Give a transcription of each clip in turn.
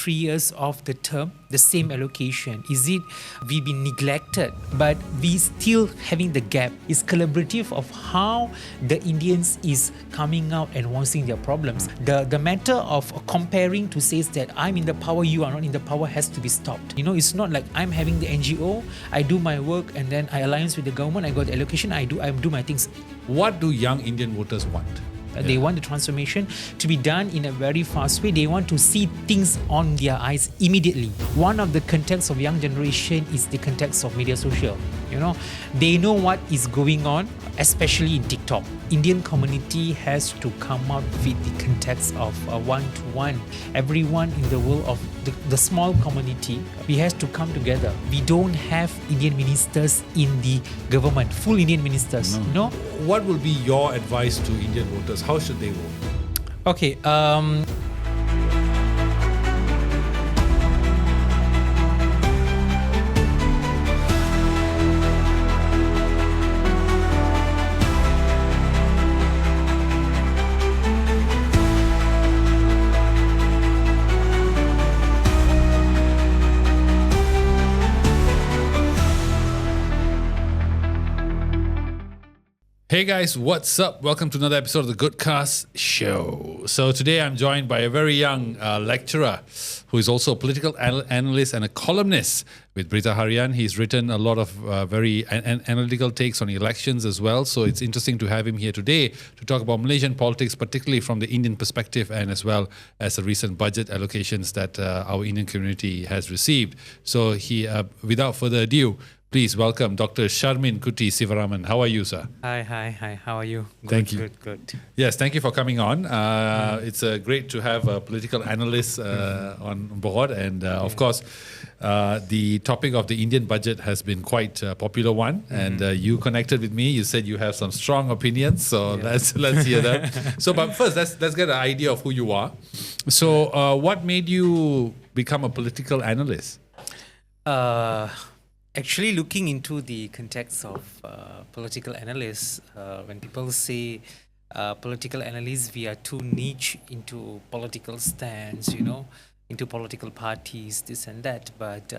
3 years of the term, the same allocation? Is it we've been neglected, but we still having the gap? Is collaborative of how the Indians is coming out and voicing their problems. The matter of comparing to says that I'm in the power, you are not in the power has to be stopped. It's not like I'm having the NGO, I do my work and then I alliance with the government, I got the allocation, I do my things. What do young Indian voters want? They want the transformation to be done in a very fast way. They want to see things on their eyes immediately. One of the contexts of young generation is the context of media social. They know what is going on, especially in TikTok. Indian community has to come out with the context of one-to-one. Everyone in the world of the small community, we have to come together. We don't have Indian ministers in the government, full Indian ministers. No. What will be your advice to Indian voters? How should they vote? Okay. Hey guys, what's up? Welcome to another episode of the Goodcast Show. So today I'm joined by a very young lecturer who is also a political analyst and a columnist with Berita Harian. He's written a lot of very analytical takes on elections as well. So it's interesting to have him here today to talk about Malaysian politics, particularly from the Indian perspective and as well as the recent budget allocations that our Indian community has received. So without further ado, please welcome Dr. Sharmin Kutty Sivaraman. How are you, sir? Hi. How are you? Thank you. Good. Yes, thank you for coming on. It's great to have a political analyst on board. And of course, the topic of the Indian budget has been quite a popular one. And you connected with me. You said you have some strong opinions. So let's hear them. But first, let's get an idea of who you are. So what made you become a political analyst? Actually, looking into the context of political analysts, when people say political analysts, we are too niche into political stance, into political parties, this and that. But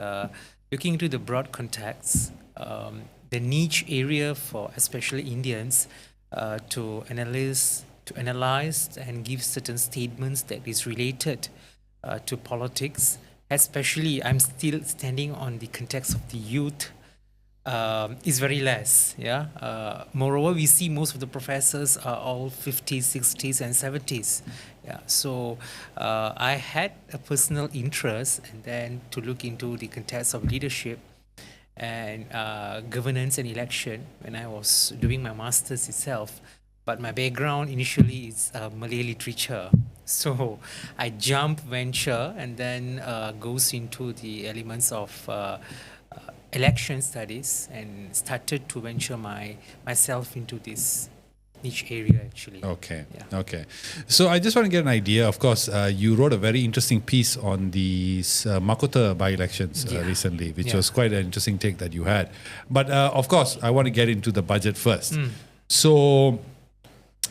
looking into the broad context, the niche area for especially Indians to analyze and give certain statements that is related to politics. Especially, I'm still standing on the context of the youth, is very less. Moreover, we see most of the professors are all 50s, 60s, and 70s. So I had a personal interest, and then to look into the context of leadership and governance and election when I was doing my master's itself. But my background initially is Malay literature. So I venture and then goes into the elements of election studies and started to venture myself into this niche area actually. Okay. So I just want to get an idea. Of course, you wrote a very interesting piece on the Makota by-elections recently, which was quite an interesting take that you had. But of course, I want to get into the budget first. So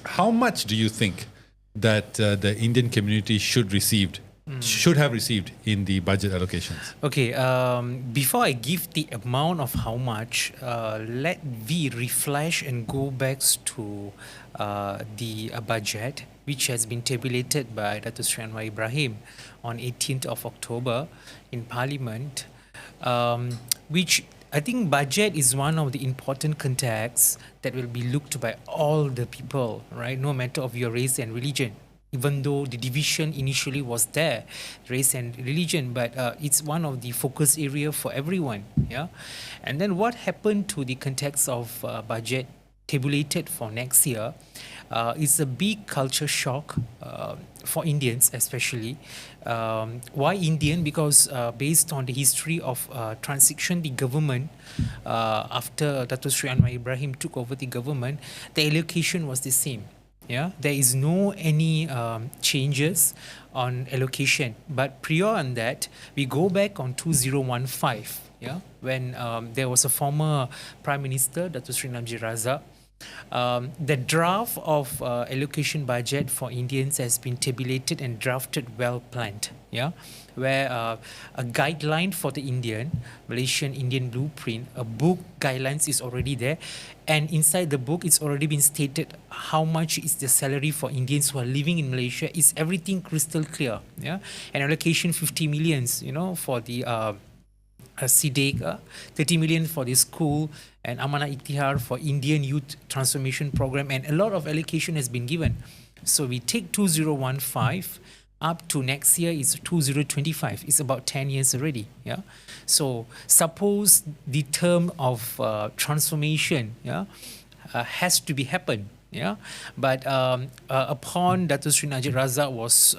how much do you think that the Indian community should have received in the budget allocations? Okay, before I give the amount of how much, let me refresh and go back to the budget which has been tabulated by Dr. Sri Anwar Ibrahim on 18th of October in Parliament, which I think budget is one of the important contexts that will be looked by all the people, right? No matter of your race and religion, even though the division initially was there, race and religion, but it's one of the focus area for everyone. And then what happened to the context of budget tabulated for next year is a big culture shock for Indians especially. Why Indian? Because based on the history of transition, the government, after Dato Sri Anwar Ibrahim took over the government, the allocation was the same. There is no any changes on allocation. But prior on that, we go back on 2015, when there was a former Prime Minister, Dato Sri Najib Razak, The draft of allocation budget for Indians has been tabulated and drafted, well planned. Yeah, where a guideline for the Malaysian-Indian blueprint, a book guidelines is already there, and inside the book it's already been stated how much is the salary for Indians who are living in Malaysia. Is everything crystal clear? Yeah, and allocation 50 millions, for the SIDEG, 30 million for the school, and Amanah Iktihar for Indian Youth Transformation Program, and a lot of allocation has been given. So we take 2015 up to next year is 2025. It's about 10 years already. Yeah. So suppose the term of transformation, has to be happen. Yeah. But upon Dato Sri Najib Razak was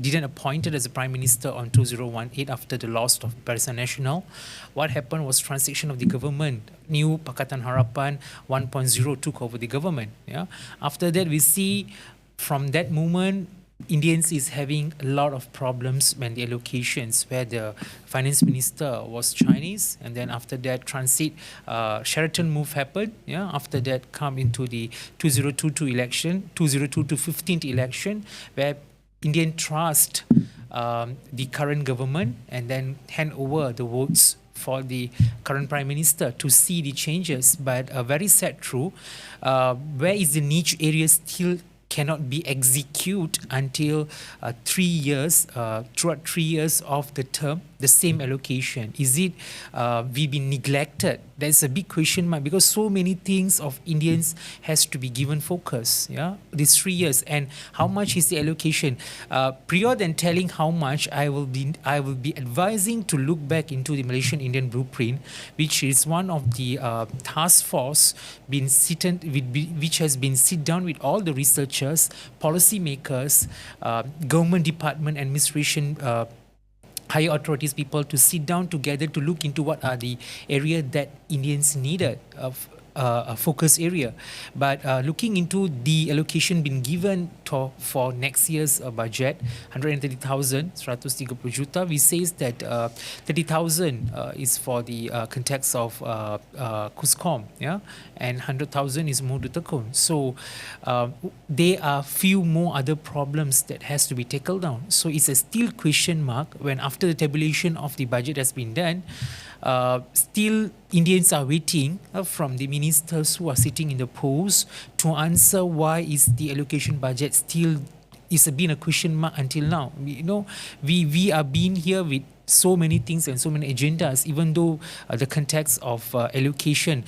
didn't appointed as a Prime Minister on 2018 after the loss of Barisan Nasional, what happened was transition of the government. New Pakatan Harapan 1.0 took over the government. Yeah. After that, we see from that moment, Indians is having a lot of problems when the allocations, where the finance minister was Chinese, and then after that transit Sheraton move happened. Yeah, after that come into the 2022 election, 2022 15th election, where Indian trust the current government and then hand over the votes for the current Prime Minister to see the changes. But a very sad truth, where is the niche area still cannot be executed until 3 years, throughout 3 years of the term, the same allocation. Is it we been neglected? That's a big question mark, because so many things of Indians has to be given focus. Yeah, these 3 years, and how much is the allocation? Prior than telling how much, I will be advising to look back into the Malaysian-Indian blueprint, which is one of the task force which has been sit down with all the researchers, policy makers, government department, administration, higher authorities, people to sit down together to look into what are the area that Indians needed of a focus area. But looking into the allocation being given for next year's budget, 130,000, 130 juta, we says that 30,000 is for the context of Kuskom, yeah, and 100,000 is Mudu Tekun. So there are few more other problems that has to be tackled down. So it's a still question mark when after the tabulation of the budget has been done. Still Indians are waiting from the ministers who are sitting in the post to answer why is the allocation budget still is been a question mark until now. We are being here with so many things and so many agendas, even though the context of allocation,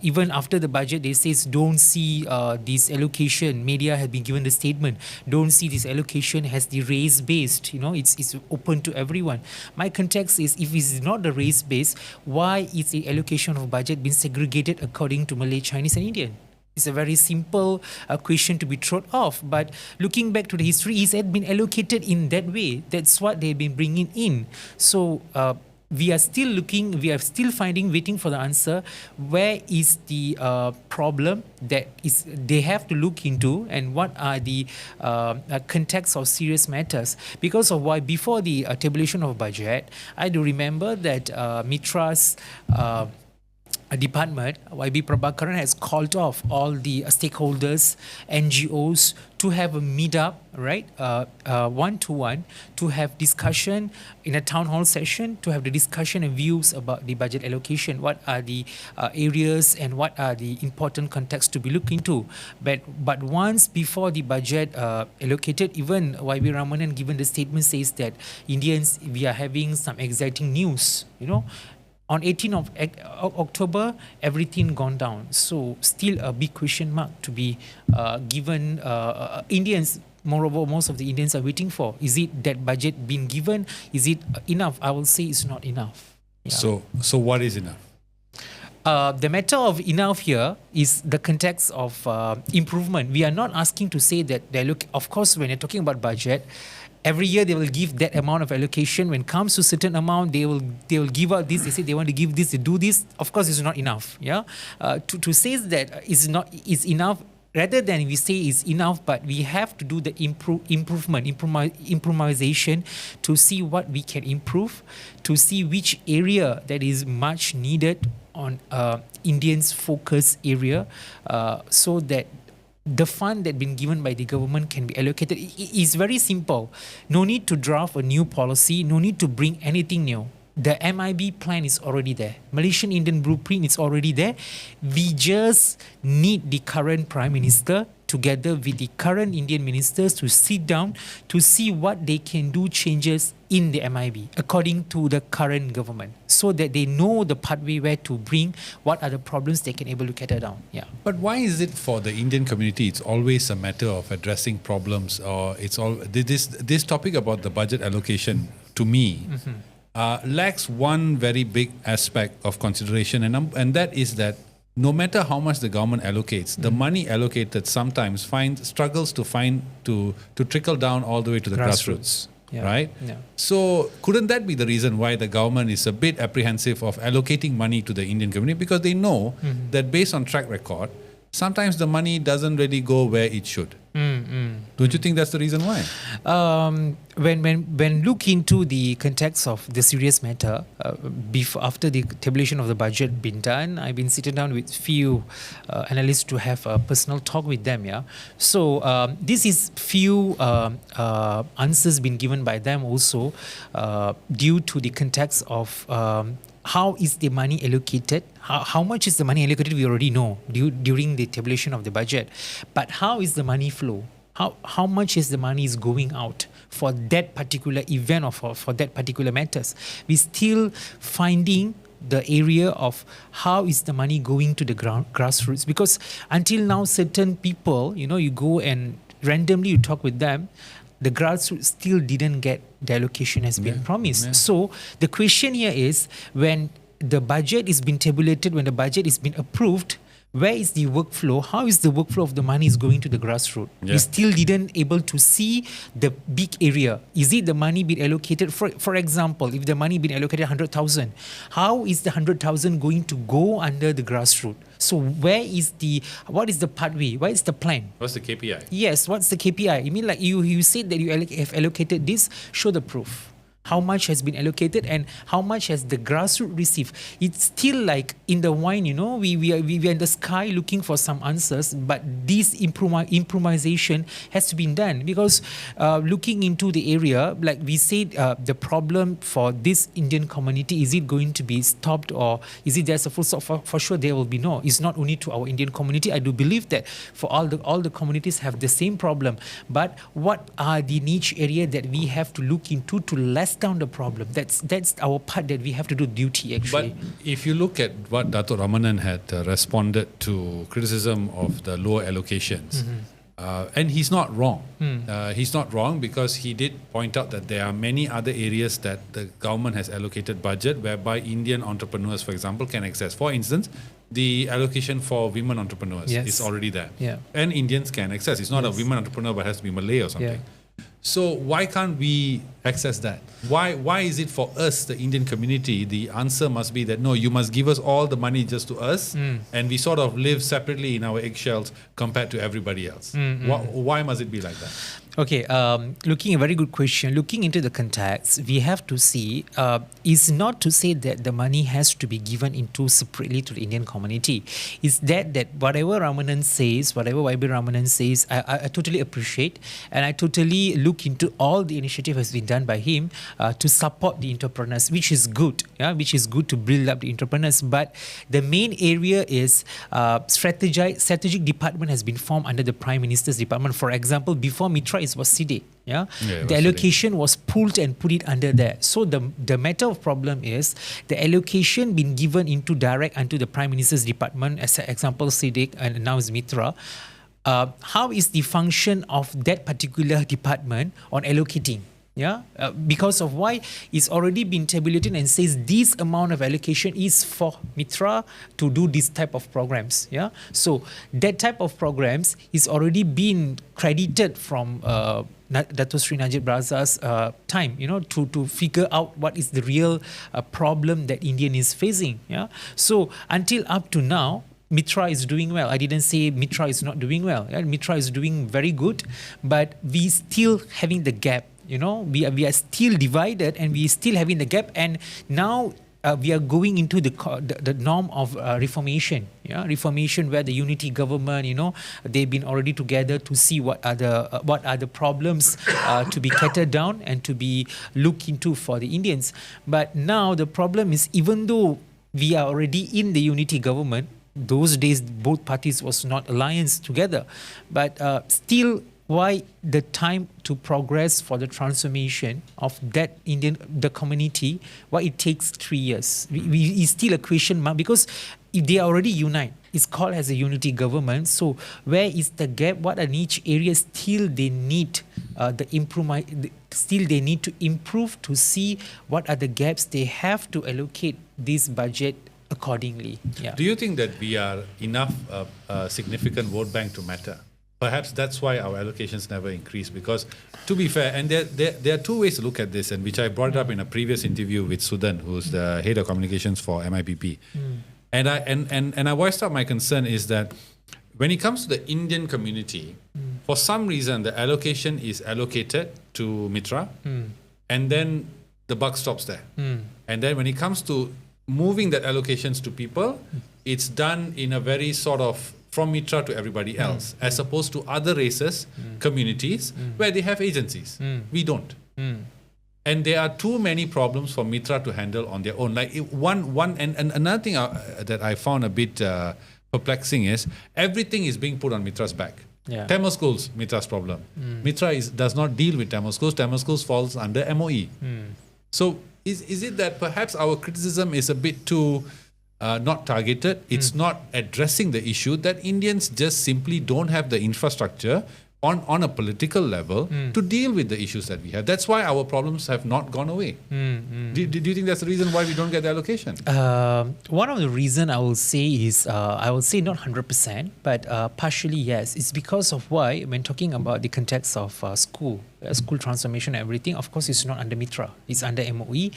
even after the budget, they says don't see this allocation. Media has been given the statement, don't see this allocation as the race based. It's open to everyone. My context is, if it's not the race based, why is the allocation of budget being segregated according to Malay, Chinese, and Indian? It's a very simple question to be thrown off. But looking back to the history, it had been allocated in that way. That's what they've been bringing in. So we are still waiting for the answer. Where is the problem that is they have to look into, and what are the context of serious matters? Because of why before the tabulation of budget, I do remember that MITRA's department, YB Prabhakaran, has called off all the stakeholders, NGOs, to have a meetup, right, one-to-one, to have discussion in a town hall session, to have the discussion and views about the budget allocation. What are the areas and what are the important contexts to be looked into? But once before the budget allocated, even YB Ramanan given the statement says that Indians, we are having some exciting news, on 18th of October, everything gone down. So still a big question mark to be given. Indians, moreover, most of the Indians are waiting for. Is it that budget being given? Is it enough? I will say it's not enough. Yeah. So what is enough? The matter of enough here is the context of improvement. We are not asking to say that of course, when you're talking about budget, every year they will give that amount of allocation. When it comes to certain amount, they will give out this. They say they want to give this, they do this. Of course, it's not enough. Yeah, to say that is enough. rather than we say it's enough, but we have to do the improvisation to see what we can improve, to see which area that is much needed on Indians' focus area, so that the fund that been given by the government can be allocated. It's very simple. No need to draft a new policy. No need to bring anything new. The MIB plan is already there. Malaysian-Indian blueprint is already there. We just need the current Prime Minister together with the current Indian ministers to sit down to see what they can do changes in the MIB according to the current government, so that they know the pathway where to bring, what are the problems they can able to cater down. Yeah. But why is it for the Indian community it's always a matter of addressing problems, or it's all this topic about the budget allocation to me lacks one very big aspect of consideration, and that is that no matter how much the government allocates, the money allocated sometimes struggles to trickle down all the way to the grassroots. Yeah. Right? Yeah. So couldn't that be the reason why the government is a bit apprehensive of allocating money to the Indian community? Because they know that based on track record, sometimes the money doesn't really go where it should. Don't you think that's the reason why? When look into the context of the serious matter, after the tabulation of the budget been done, I've been sitting down with few analysts to have a personal talk with them. Yeah, so this is few answers been given by them also due to the context of how is the money allocated? How much is the money allocated? We already know during the tabulation of the budget. But how is the money flow? How much is the money is going out for that particular event or for that particular matters? We still finding the area of how is the money going to the grassroots, because until now certain people, you go and randomly you talk with them, the grassroots still didn't get the allocation has been promised. Yeah. So the question here is, when the budget is being tabulated, when the budget is being approved, where is the workflow? How is the workflow of the money is going to the grassroots? Yeah. We still didn't able to see the big area. Is it the money being allocated? For example, if the money being allocated 100,000, how is the 100,000 going to go under the grassroots? So what is the pathway? What is the plan? What's the KPI? Yes, what's the KPI? I mean, like you said that you have allocated this, show the proof. How much has been allocated and how much has the grassroots received? It's still like in the wine, we are in the sky looking for some answers, but this improvisation has to be done, because looking into the area, like we said, the problem for this Indian community, is it going to be stopped, or is it there's a full stop? For sure there will be no. It's not only to our Indian community. I do believe that for all the communities have the same problem, but what are the niche area that we have to look into to lessen down the problem? That's our part that we have to do duty actually. But if you look at what Dato' Ramanan had responded to criticism of the lower allocations, and he's not wrong. He's not wrong, because he did point out that there are many other areas that the government has allocated budget whereby Indian entrepreneurs, for example, can access. For instance, the allocation for women entrepreneurs is already there. Yeah. And Indians can access. It's not a women entrepreneur, but has to be Malay or something. Yeah. So why can't we access that? Why is it for us, the Indian community, the answer must be that no, you must give us all the money just to us, and we sort of live separately in our eggshells compared to everybody else? Why must it be like that? Okay, looking a very good question. Looking into the context, we have to see, is not to say that the money has to be given into separately to the Indian community. It's that whatever Ramanan says, whatever YB Ramanan says, I totally appreciate, and I totally look into all the initiative has been done by him to support the entrepreneurs, which is good. Yeah, which is good to build up the entrepreneurs. But the main area is strategic department has been formed under the Prime Minister's department. For example, before MITRA was SIDE. The allocation was pulled and put it under there. So the matter of problem is the allocation been given into direct unto the Prime Minister's department, as an example SIDE and now is MITRA. How is the function of that particular department on allocating? Because of why it's already been tabulated and says this amount of allocation is for MITRA to do this type of programs. So that type of programs is already been credited from Dato' Sri Najib Raza's time, to figure out what is the real problem that Indian is facing. So until up to now, MITRA is doing well. I didn't say MITRA is not doing well. Yeah? MITRA is doing very good, but we still having the gap. We are still divided, and we still having the gap. And now we are going into the norm of reformation. Reformation, where the unity government, they've been already together to see what are the problems to be catered down and to be looked into for the Indians. But now the problem is, even though we are already in the unity government, those days both parties was not alliance together, but still, why the time to progress for the transformation of that the community, why it takes 3 years? It's still a question mark, because if they are already unite, it's called as a unity government. So where is the gap? What are niche areas still they need the improvement? Still they need to improve to see what are the gaps. They have to allocate this budget accordingly. Yeah. Do you think that we are enough significant vote bank to matter? Perhaps that's why our allocations never increase. Because, to be fair, and there are two ways to look at this, and which I brought up in a previous interview with Sudan, who's the head of communications for MIPP. And I voiced out my concern is that when it comes to the Indian community, for some reason the allocation is allocated to MITRA, and then the buck stops there. And then when it comes to moving that allocations to people, it's done in a very sort of from MITRA to everybody else, as opposed to other races, communities, where they have agencies. We don't. And there are too many problems for MITRA to handle on their own. Like and another thing that I found a bit perplexing is everything is being put on MITRA's back. Yeah. Tamil schools, MITRA's problem. MITRA does not deal with Tamil schools. Tamil schools falls under MOE. So is it that perhaps our criticism is a bit too not targeted? It's not addressing the issue that Indians just simply don't have the infrastructure on a political level to deal with the issues that we have. That's why our problems have not gone away. Do you think that's the reason why we don't get the allocation? One of the reason I will say is, I will say not 100%, but partially yes. It's because of why, when talking about the context of school transformation and everything, of course it's not under MITRA, it's under MOE.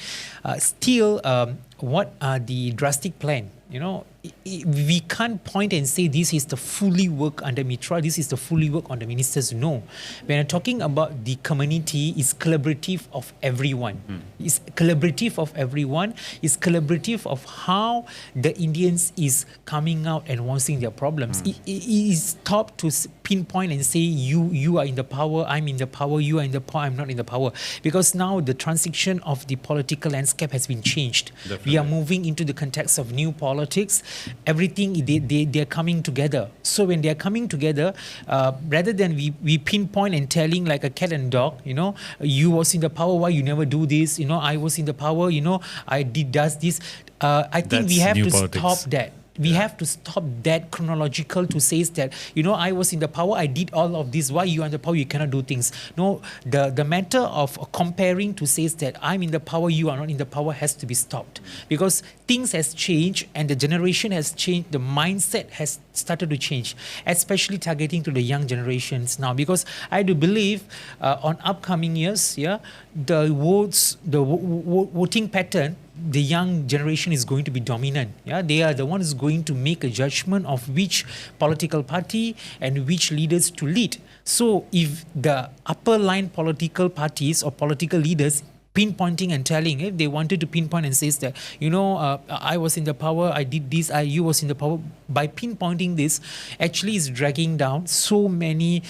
Still, what are the drastic plan? We can't point and say this is the fully work under MITRA, this is the fully work on the ministers. No. When I'm talking about the community, it's collaborative of everyone. It's collaborative of everyone. It's collaborative of how the Indians is coming out and voicing their problems. It is top to pinpoint and say you are in the power, I'm in the power, you are in the power, I'm not in the power. Because now the transition of the political landscape has been changed. Definitely. We are moving into the context of new politics. Everything, they are coming together. So when they are coming together, rather than we pinpoint and telling like a cat and dog, you was in the power, why you never do this? I was in the power, I does this. I think we have to stop that. We have to stop that chronological to say that, I was in the power, I did all of this. Why you are in the power, you cannot do things. No, the matter of comparing to say that I'm in the power, you are not in the power has to be stopped. Because things has changed and the generation has changed, the mindset has started to change, especially targeting to the young generations now. Because I do believe on upcoming years, the voting pattern, the young generation is going to be dominant. They are the ones going to make a judgment of which political party and which leaders to lead. So if the upper line political parties or political leaders pinpointing and telling, if they wanted to pinpoint and says that, I was in the power, I did this, you was in the power, by pinpointing this, actually is dragging down so many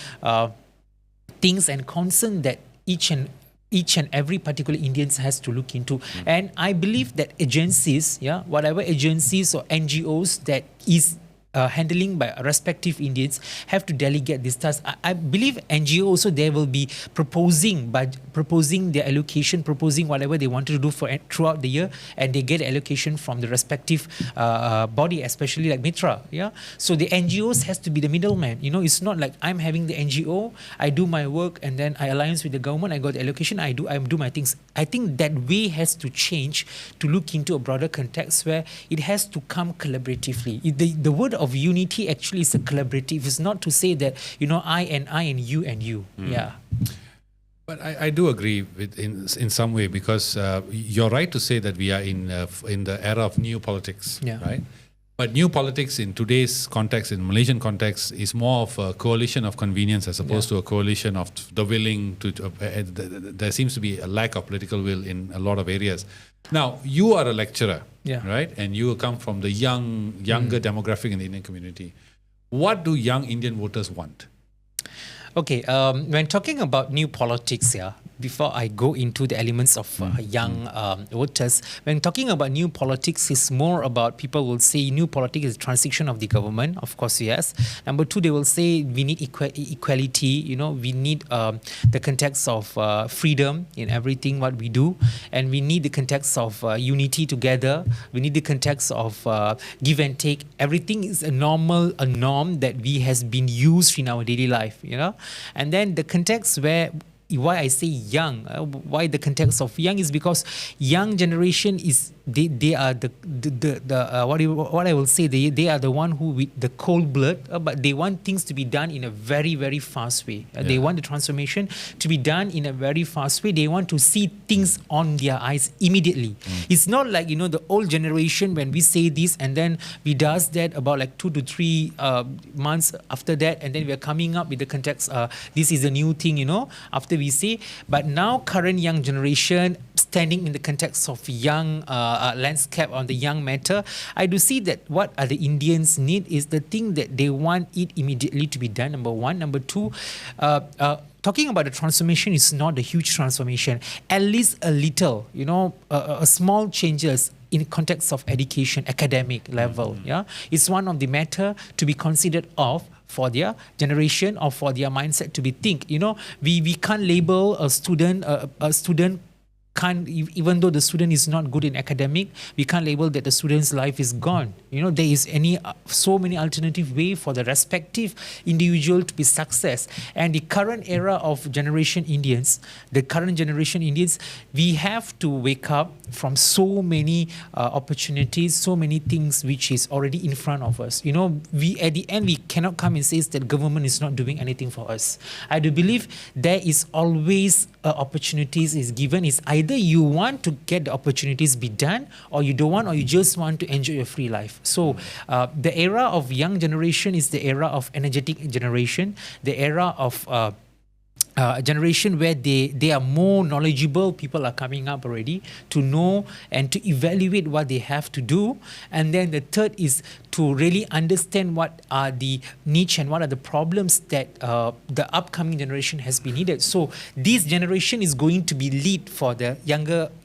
things and concern that each and every particular Indians has to look into. And I believe that agencies, whatever agencies or NGOs that is handling by respective Indians have to delegate this task. I believe NGO also they will be proposing their allocation, proposing whatever they wanted to do for throughout the year, and they get allocation from the respective body, especially like MITRA. So the NGOs has to be the middleman. It's not like I'm having the NGO, I do my work, and then I alliance with the government, I got the allocation, I do my things. I think that way has to change to look into a broader context where it has to come collaboratively. The word of unity actually is a collaborative. It's not to say that I and you and you. But I do agree with in some way, because you're right to say that we are in the era of new politics, right? But new politics in today's context, in Malaysian context, is more of a coalition of convenience as opposed to a coalition of the willing to. There seems to be a lack of political will in a lot of areas. Now, you are a lecturer, right? And you come from the younger demographic in the Indian community. What do young Indian voters want? Okay, when talking about new politics, before I go into the elements of young voters, when talking about new politics, it's more about people will say new politics is transition of the government. Of course, yes. Number two, they will say we need equality. We need the context of freedom in everything what we do, and we need the context of unity together. We need the context of give and take. Everything is a norm that we has been used in our daily life. And then the context why I say young, why the context of young is because young generation is they are the what I will say they are the one who with the cold blood, but they want things to be done in a very very fast way. They want the transformation to be done in a very fast way. They want to see things on their eyes immediately. It's not like the old generation when we say this and then we does that about like 2 to 3 months after that, and then we are coming up with the context. This is a new thing, after we say. But now current young generation standing in the context of young landscape on the young matter, I do see that what the Indians need is the thing that they want it immediately to be done. Number one. Number two, talking about the transformation is not a huge transformation. At least a little, a small changes in context of education, academic level. It's one of the matter to be considered of for their generation or for their mindset to be think. We can't label a student can't, even though the student is not good in academic, we can't label that the student's life is gone. There is so many alternative way for the respective individual to be success. And the current era of generation Indians, we have to wake up from so many opportunities, so many things which is already in front of us. We at the end we cannot come and say that government is not doing anything for us. I do believe there is always opportunities is given. It's either you want to get the opportunities be done, or you don't want, or you just want to enjoy your free life. So the era of young generation is the era of energetic generation, the era of a generation where they are more knowledgeable. People are coming up already to know and to evaluate what they have to do. And then the third is to really understand what are the niche and what are the problems that the upcoming generation has been needed. So this generation is going to be lead for the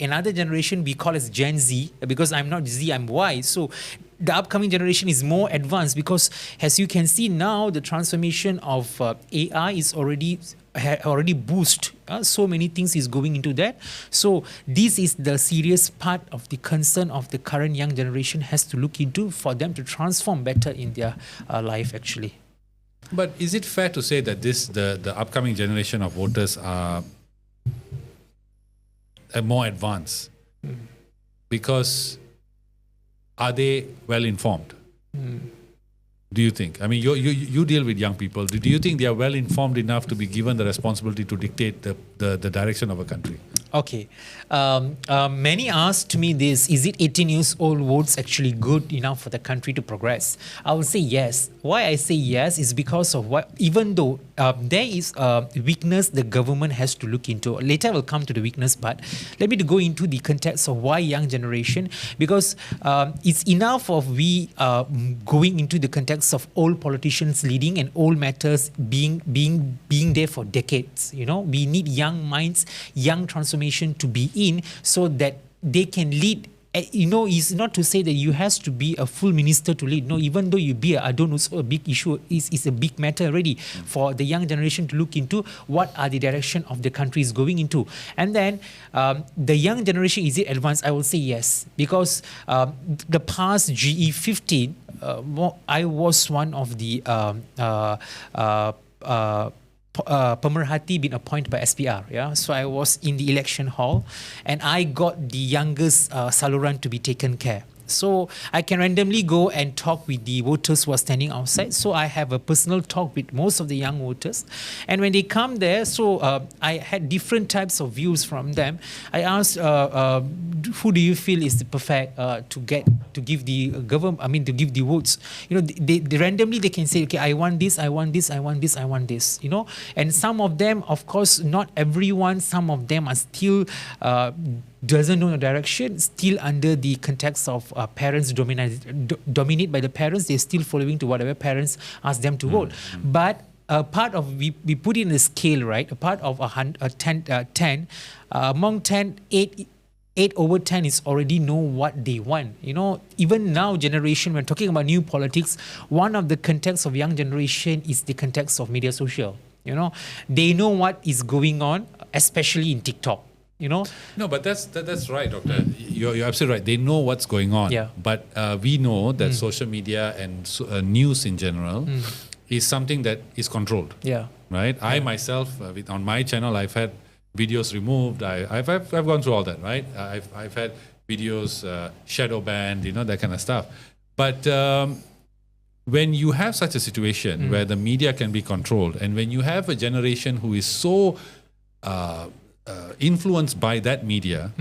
another generation we call as Gen Z, because I'm not Z, I'm Y. So the upcoming generation is more advanced because, as you can see now, the transformation of AI is already boost. So many things is going into that. So this is the serious part of the concern of the current young generation has to look into for them to transform better in their life actually. But is it fair to say that the upcoming generation of voters are more advanced? Because are they well informed? Do you think? I mean, you deal with young people. Do you think they are well informed enough to be given the responsibility to dictate the direction of a country? Okay. Many asked me this, is it 18 years old votes actually good enough for the country to progress? I would say yes. Why I say yes is because of even though there is a weakness the government has to look into. Later I will come to the weakness, but let me go into the context of why young generation, because it's enough of we going into the context of old politicians leading and old matters being there for decades. We need young minds, young transformation to be in so that they can lead. It's not to say that you has to be a full minister to lead. No, even though you be I don't know, so a big issue is a big matter already for the young generation to look into what are the direction of the country is going into. And then the young generation, is it advanced? I will say yes, because the past GE15, I was one of the Pemerhati been appointed by SPR. So I was in the election hall and I got the youngest saluran to be taken care. So I can randomly go and talk with the voters who are standing outside. So I have a personal talk with most of the young voters. And when they come there, so I had different types of views from them. I asked, who do you feel is the perfect to give the government, to give the votes? They randomly they can say, okay, I want this, I want this, I want this, I want this, And some of them, of course, not everyone, some of them are still doesn't know the direction, still under the context of parents dominate by the parents. They're still following to whatever parents ask them to vote. But a part of, we put in a scale, right? A part of 10, among 10, 8 over 10 is already know what they want. Even now generation, when talking about new politics, one of the contexts of young generation is the context of media social. They know what is going on, especially in TikTok. No, but that's right, Doctor. You're absolutely right. They know what's going on. Yeah. But we know that social media and news in general is something that is controlled. Yeah. Right. I myself, on my channel, I've had videos removed. I've gone through all that. Right. I've had videos shadow banned. That kind of stuff. But when you have such a situation where the media can be controlled, and when you have a generation who is so influenced by that media,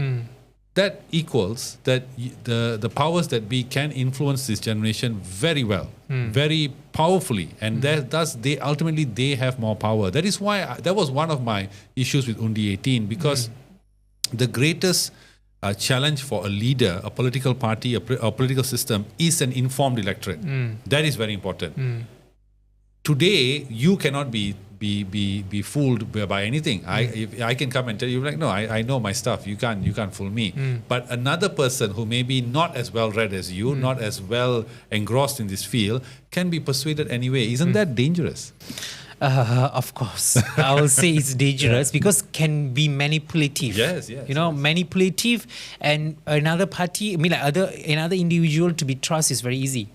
that equals that the powers that be can influence this generation very well, very powerfully, and thus they ultimately have more power. That is why that was one of my issues with Undi 18, because the greatest challenge for a leader, a political party, a political system is an informed electorate. That is very important. Today, you cannot be fooled by anything. I can come and tell you, like, no, I know my stuff. You can't fool me. But another person who may be not as well read as you, not as well engrossed in this field, can be persuaded anyway. Isn't that dangerous? Of course, I will say it's dangerous because can be manipulative. Yes. Manipulative, and another party, another individual to be trust is very easy.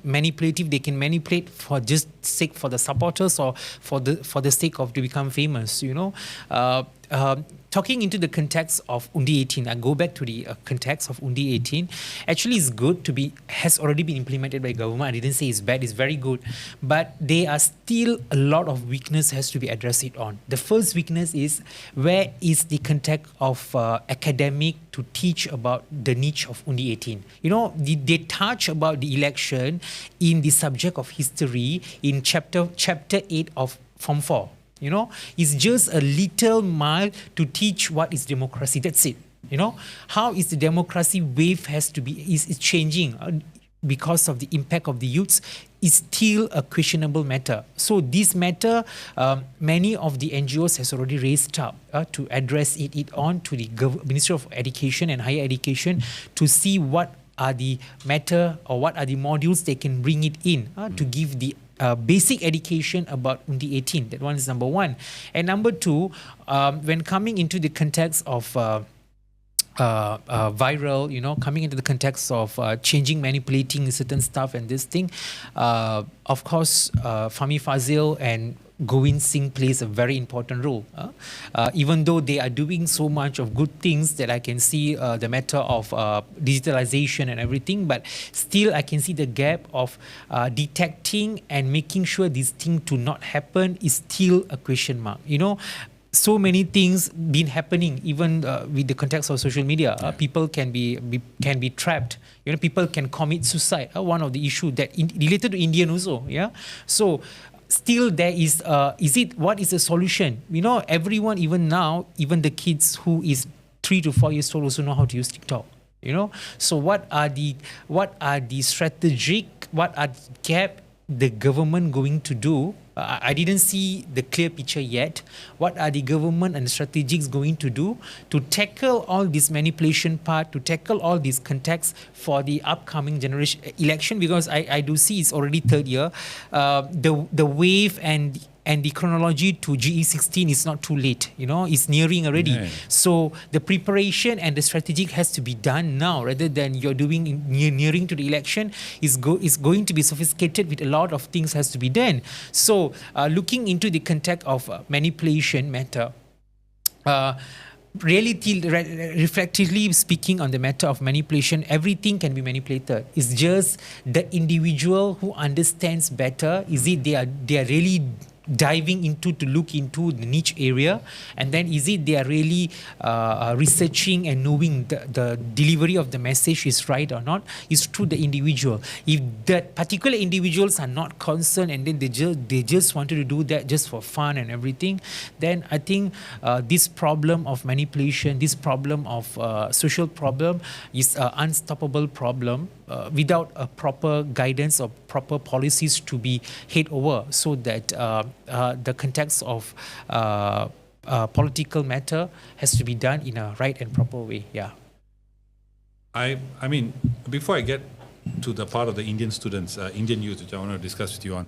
Manipulative. They can manipulate for just sake for the supporters or for the sake of to become famous. Talking into the context of Undi 18, I go back to the context of Undi 18. Actually, it's good has already been implemented by government. I didn't say it's bad, it's very good. But there are still a lot of weakness has to be addressed on. The first weakness is, where is the context of academic to teach about the niche of Undi 18? They touch about the election in the subject of history in chapter 8 of Form 4. It's just a little mile to teach what is democracy. That's it. How is the democracy wave has to be is changing because of the impact of the youths is still a questionable matter. So this matter, many of the NGOs has already raised up to address it on to the Ministry of Education and Higher Education to see what are the matter or what are the modules they can bring it in to give the basic education about Undi 18. That one is number one. And number two, when coming into the context of viral, coming into the context of changing, manipulating certain stuff and this thing, of course, Fahmi Fazil and Govind Singh plays a very important role. Even though they are doing so much of good things that I can see the matter of digitalization and everything, but still I can see the gap of detecting and making sure this thing to not happen is still a question mark. So many things been happening even with the context of social media. People can be trapped. People can commit suicide. One of the issue that related to Indian also. So still there is what is the solution? Everyone, even now, even the kids who is 3 to 4 years old also know how to use TikTok. So what are the strategic, what are the gap the government going to do? I didn't see the clear picture yet. What are the government and strategics going to do to tackle all this manipulation part, to tackle all these contexts for the upcoming generation election? Because I do see it's already third year. The wave and the chronology to GE16 is not too late. It's nearing already. Yeah. So the preparation and the strategic has to be done now rather than you're doing nearing to the election. Is going to be sophisticated with a lot of things has to be done. So looking into the context of manipulation matter, reflectively speaking on the matter of manipulation, everything can be manipulated. It's just the individual who understands better. Is it they are really diving into to look into the niche area, and then is it they are really researching and knowing the delivery of the message is right or not? Is through the individual. If that particular individuals are not concerned and then they just wanted to do that just for fun and everything, then I think this problem of manipulation, this problem of social problem is an unstoppable problem without a proper guidance or proper policies to be head over, so that the context of political matter has to be done in a right and proper way. Yeah. I mean, before I get to the part of the Indian students, Indian youth, which I want to discuss with you on,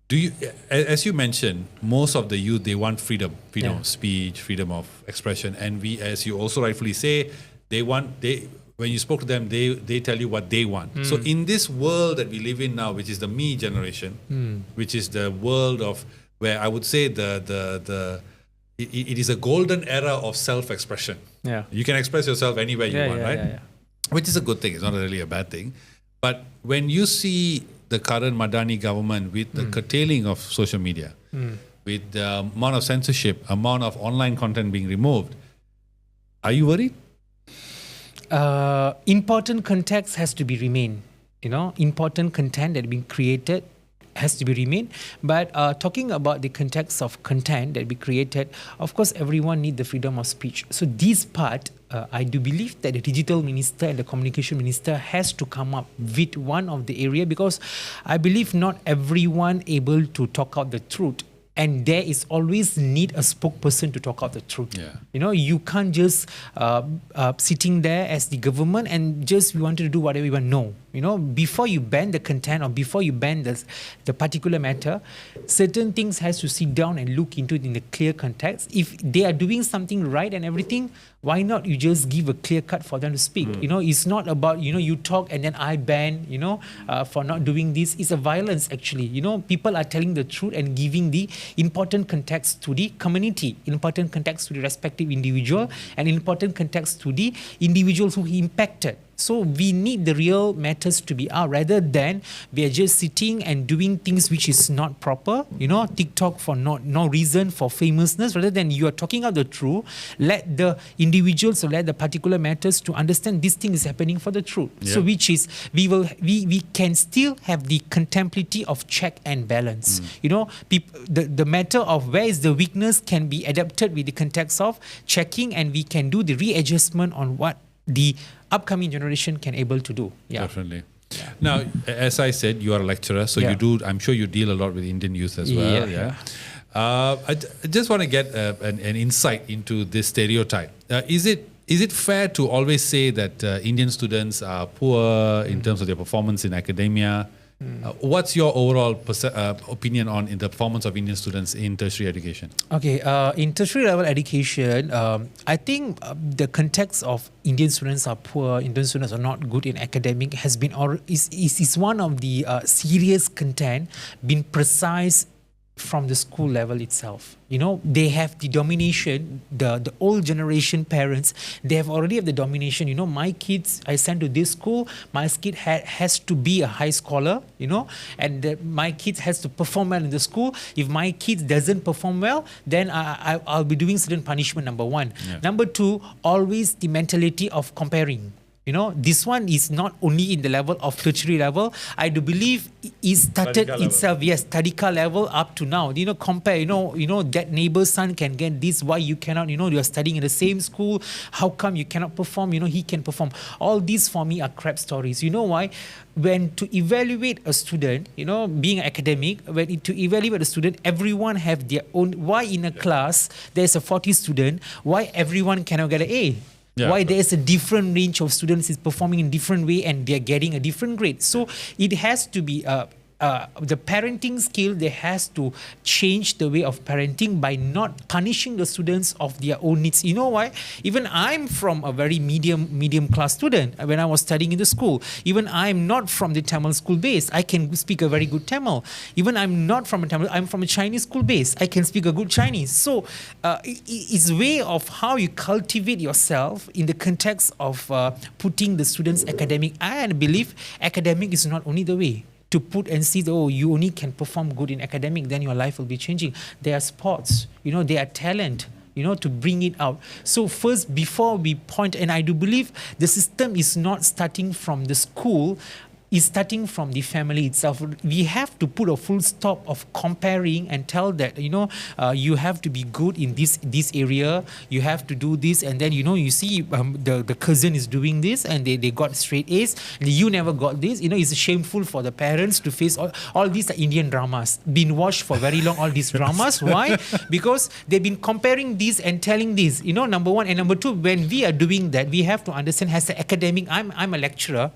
do you, as you mentioned, most of the youth, they want freedom of speech, freedom of expression, and we, as you also rightfully say, when you spoke to them, they tell you what they want. So in this world that we live in now, which is the me generation, which is the world of where I would say it is a golden era of self-expression. Yeah, you can express yourself anywhere you want, right? Yeah. Which is a good thing. It's not really a bad thing. But when you see the current Madani government with the curtailing of social media, with the amount of censorship, amount of online content being removed, are you worried? Important context has to be remain. Important content that been created has to be remain. But talking about the context of content that be created, of course, everyone need the freedom of speech. So this part, I do believe that the digital minister and the communication minister has to come up with one of the area, because I believe not everyone able to talk out the truth. And there is always need a spokesperson to talk out the truth. Yeah. You can't just sitting there as the government and just we wanted to do whatever we want. No. Before you ban the content or before you ban the particular matter, certain things has to sit down and look into it in a clear context. If they are doing something right and everything, why not you just give a clear cut for them to speak? It's not about, you talk and then I ban, for not doing this. It's a violence actually. People are telling the truth and giving the important context to the community, important context to the respective individual, and important context to the individuals who he impacted. So we need the real matters to be out, rather than we are just sitting and doing things which is not proper, TikTok for no reason, for famousness, rather than you are talking out the truth. Let the individuals or let the particular matters to understand this thing is happening for the truth. Yeah. So which is, we can still have the contemplativity of check and balance. The matter of where is the weakness can be adapted with the context of checking, and we can do the readjustment on what the upcoming generation can able to do. Yeah. Definitely. Yeah. Now, as I said, you are a lecturer, so you do. I'm sure you deal a lot with Indian youth as well. Yeah. I just want to get an insight into this stereotype. Is it fair to always say that Indian students are poor in terms of their performance in academia? What's your overall opinion on the performance of Indian students in tertiary education? Okay, in tertiary level education, I think the context of Indian students are poor, Indian students are not good in academic has been is one of the serious content been precise from the school level itself. They have the domination, the old generation parents, they have already have the domination. My kids, I send to this school, my kid has to be a high scholar, and my kids has to perform well in the school. If my kids doesn't perform well, then I'll be doing certain punishment, number one. Yeah. Number two, always the mentality of comparing. This one is not only in the level of tertiary level. I do believe it started itself, yes, Tadika level up to now. Compare, that neighbor's son can get this, why you cannot, you are studying in the same school, how come you cannot perform, he can perform. All these for me are crap stories. You know why? When to evaluate a student, being an academic, to evaluate a student, everyone have their own. Why in a class, there's a 40 student, why everyone cannot get an A? Yeah. Why there is a different range of students is performing in different way and they're getting a different grade. So it has to be the parenting skill, they has to change the way of parenting by not punishing the students of their own needs. You know why? Even I'm from a very medium class student when I was studying in the school. Even I'm not from the Tamil school base. I can speak a very good Tamil. Even I'm not from a Tamil, I'm from a Chinese school base. I can speak a good Chinese. So it's way of how you cultivate yourself in the context of putting the students academic. I believe academic is not only the way to put and see, oh, you only can perform good in academic, then your life will be changing. There are sports, there are talent, to bring it out. So first, before we point, and I do believe the system is not starting from the school, is starting from the family itself. We have to put a full stop of comparing and tell that, you have to be good in this area, you have to do this, and then, you see the cousin is doing this and they got straight A's, and you never got this. It's shameful for the parents to face all these Indian dramas. Been watched for very long, all these dramas. Why? Because they've been comparing this and telling this, number one. And number two, when we are doing that, we have to understand as an academic, I'm a lecturer.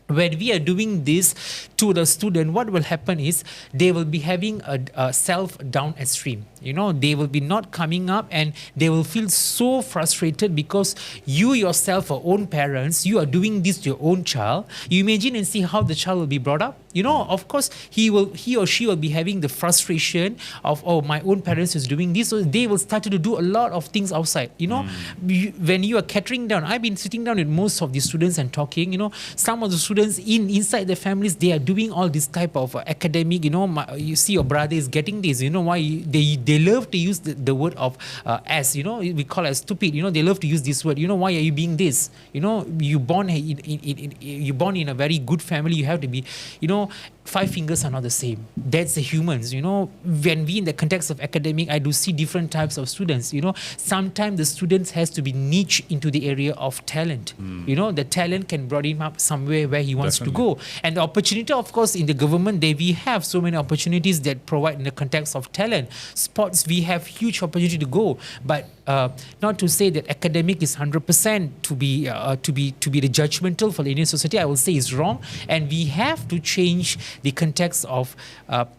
When we are doing this to the student, what will happen is they will be having a self down extreme. They will be not coming up and they will feel so frustrated because you yourself are own parents, you are doing this to your own child. You imagine and see how the child will be brought up. Of course, he or she will be having the frustration of, oh, my own parents is doing this. So they will start to do a lot of things outside. When you are catering down, I've been sitting down with most of the students and talking, some of the students inside their families, they are doing all this type of academic, you see your brother is getting this, why they love to use the word of as, we call it stupid, they love to use this word, why are you being this, you born in a very good family, you have to be, five fingers are not the same. That's the humans, when we in the context of academic, I do see different types of students, sometimes the students has to be niche into the area of talent, the talent can bring him up somewhere where he wants to go. And the opportunity, of course, in the government, we have so many opportunities that provide in the context of talent. Sports, we have huge opportunity to go, but not to say that academic is 100% to be the judgmental for the Indian society. I will say is wrong, and we have to change the context of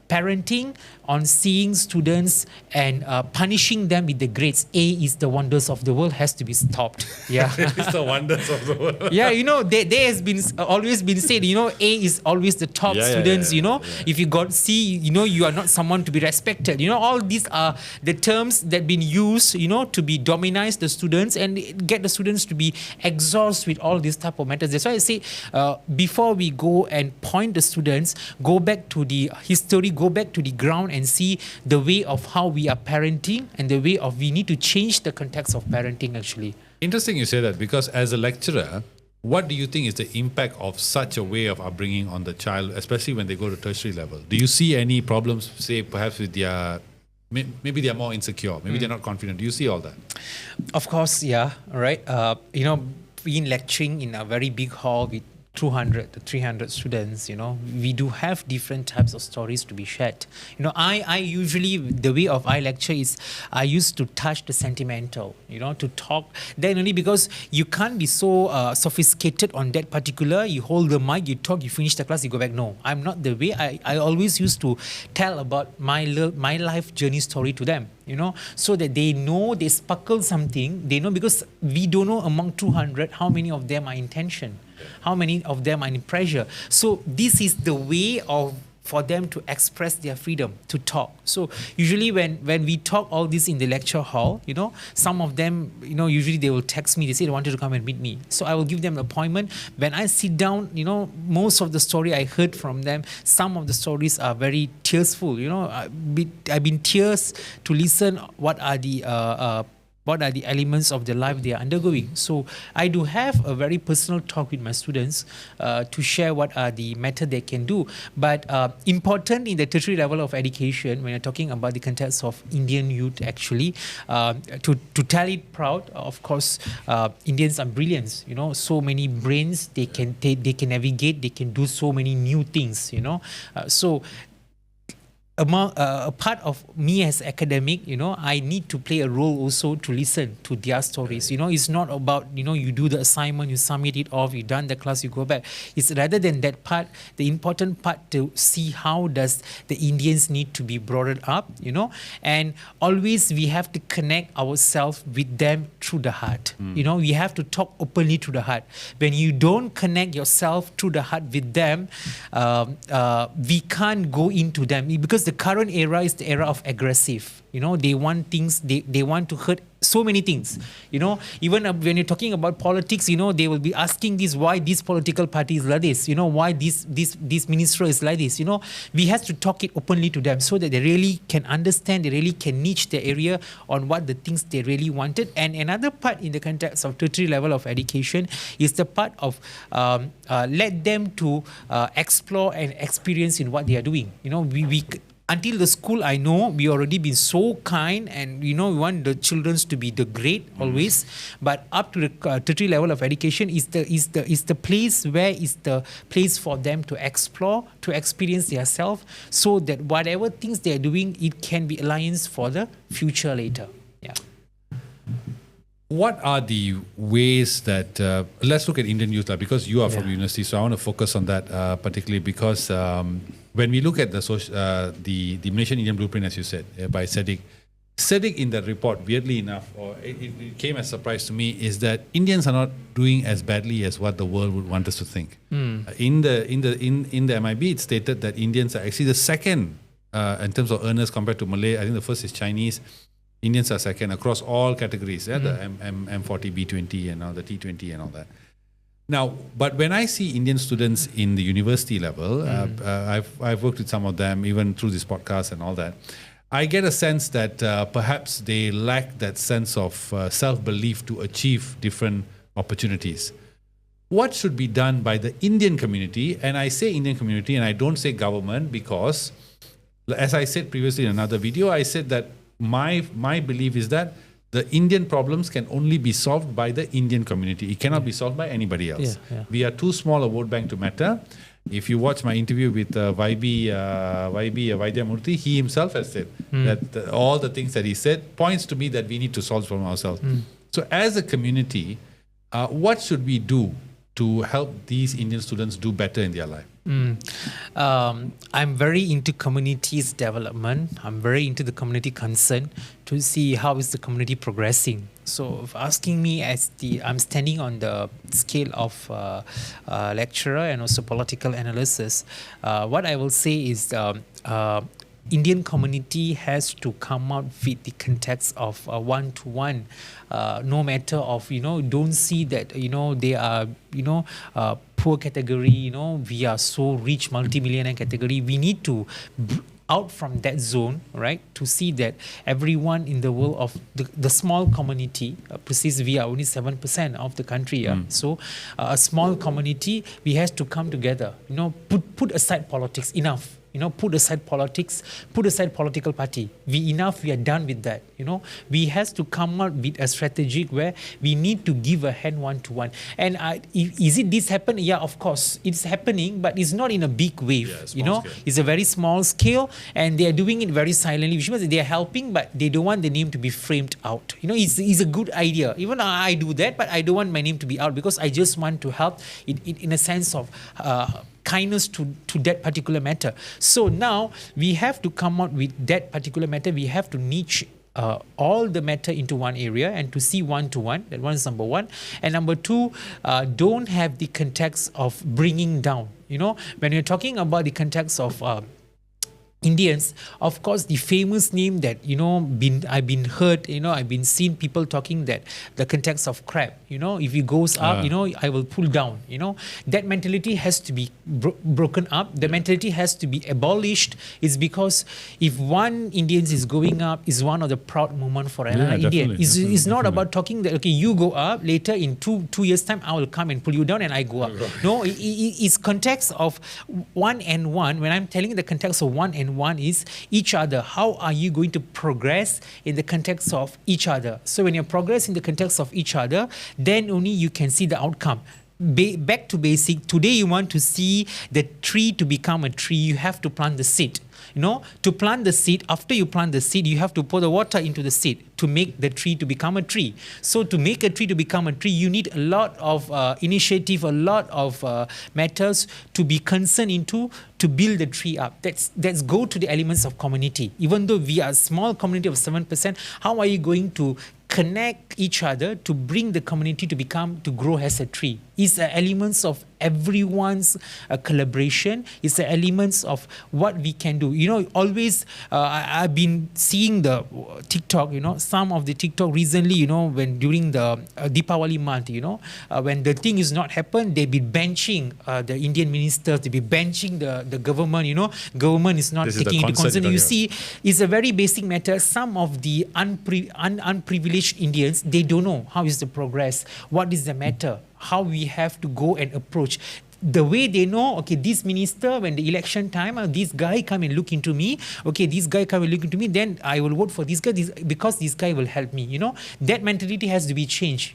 parenting on seeing students and punishing them with the grades. A is the wonders of the world has to be stopped. Yeah, It's the wonders of the world. yeah, there has been always been said, A is always the top students. If you got C, you are not someone to be respected. All these are the terms that been used, to be dominize the students and get the students to be exhausted with all these type of matters. That's why I say, before we go and point the students, go back to the history, go back to the ground and see the way of how we are parenting and the way of we need to change the context of parenting actually. Interesting you say that, because as a lecturer, what do you think is the impact of such a way of upbringing on the child, especially when they go to tertiary level? Do you see any problems, say, perhaps with their, maybe they're more insecure, maybe they're not confident? Do you see all that? Of course, yeah, right. Being lecturing in a very big hall with 200 to 300 students, we do have different types of stories to be shared. I usually, the way of I lecture is I used to touch the sentimental, to talk. Then only because you can't be so sophisticated on that particular, you hold the mic, you talk, you finish the class, you go back. No, I'm not the way. I always used to tell about my life journey story to them. So that they know, they sparkle something, they know, because we don't know among 200 how many of them are in tension, how many of them are in pressure. So this is the way for them to express their freedom to talk. So usually when we talk all this in the lecture hall, some of them, usually they will text me, they say they wanted to come and meet me. So I will give them an appointment. When I sit down, most of the story I heard from them, some of the stories are very tearful. I've been tears to listen what are the elements of the life they are undergoing. So I do have a very personal talk with my students to share what are the method they can do. But important in the tertiary level of education, when you're talking about the context of Indian youth, actually, to tell it proud, of course, Indians are brilliant. So many brains, they can navigate, they can do so many new things. So a part of me as academic, I need to play a role also to listen to their stories. It's not about, you do the assignment, you submit it off, you done the class, you go back. It's rather than that part, the important part to see how does the Indians need to be brought up, and always we have to connect ourselves with them through the heart. We have to talk openly to the heart. When you don't connect yourself through the heart with them, we can't go into them, because the current era is the era of aggressive. They want things, they want to hurt so many things. Even when you're talking about politics, they will be asking this, why this political party is like this, why this minister is like this. We have to talk it openly to them so that they really can understand, they really can niche their area on what the things they really wanted. And another part in the context of tertiary level of education is the part of let them to explore and experience in what they are doing. We until the school, I know we already been so kind, and we want the children to be the great always. But up to the tertiary level of education is the place where is the place for them to explore, to experience themselves, so that whatever things they are doing, it can be alliance for the future later. Yeah. What are the ways that let's look at Indian youth, because you are from university, so I want to focus on that particularly because when we look at the Malaysian-Indian blueprint, as you said, by Sadiq in that report, weirdly enough, or it came as a surprise to me, is that Indians are not doing as badly as what the world would want us to think. In the MIB, it stated that Indians are actually the second in terms of earners compared to Malay. I think the first is Chinese. Indians are second across all categories, the M40, B20, and all the T20 and all that. Now, but when I see Indian students in the university level, I've worked with some of them, even through this podcast and all that, I get a sense that perhaps they lack that sense of self-belief to achieve different opportunities. What should be done by the Indian community? And I say Indian community, and I don't say government, because as I said previously in another video, I said that my belief is that the Indian problems can only be solved by the Indian community. It cannot be solved by anybody else. We are too small a vote bank to matter. If you watch my interview with Vaidya, he himself has said that all the things that he said points to me that we need to solve from ourselves. So as a community, what should we do to help these Indian students do better in their life? I'm very into communities development. I'm very into the community concern to see how is the community progressing. So if asking me I'm standing on the scale of lecturer and also political analysis, what I will say is Indian community has to come out with the context of one-to-one, no matter of, don't see that, they are, poor category, we are so rich, multi-millionaire category. We need to out from that zone, right, to see that everyone in the world of the small community, precisely we are only 7% of the country. So a small community, we have to come together, put aside politics, enough. Put aside politics, put aside political party. We are done with that. We have to come out with a strategy where we need to give a hand one-to-one. And is it this happen? Yeah, of course, it's happening, but it's not in a big wave. Scale. It's a very small scale, and they are doing it very silently, which means they are helping, but they don't want the name to be framed out. It's a good idea. Even I do that, but I don't want my name to be out because I just want to help in a sense of kindness to that particular matter. So now we have to come out with that particular matter. We have to niche all the matter into one area and to see one-to-one. That one is number one. And number two, don't have the context of bringing down. When you're talking about the context of Indians, of course, the famous name that I've been heard, I've been seen people talking that the context of crab, if it goes up, I will pull down. That mentality has to be broken up. The mentality has to be abolished. It's because if one Indian is going up, is one of the proud moment for another Indian. It's not about talking that you go up later in two years time, I will come and pull you down and I go up. No, it's context of one and one. When I'm telling the context of one and one is each other. How are you going to progress in the context of each other? So when you progress in the context of each other, then only you can see the outcome. back to basic. Today you want to see the tree to become a tree, you have to plant the seed. To plant the seed, after you plant the seed, you have to pour the water into the seed to make the tree to become a tree. So to make a tree to become a tree, you need a lot of initiative, a lot of matters to be concerned into to build the tree up. That's go to the elements of community. Even though we are a small community of 7%, how are you going to connect each other to bring the community to grow as a tree? It's the elements of everyone's collaboration. It's the elements of what we can do. Always I've been seeing the TikTok, some of the TikTok recently, when during the Deepawali month, when the thing is not happen, they be benching the Indian ministers, they be benching the government, government is not taking into concern. You see, it's a very basic matter. Some of the unprivileged Indians, they don't know how is the progress, what is the matter, how we have to go and approach. The way they know, okay, this minister, when the election time, this guy come and look into me, okay, this guy come and look into me, then I will vote for this guy because this guy will help me, That mentality has to be changed,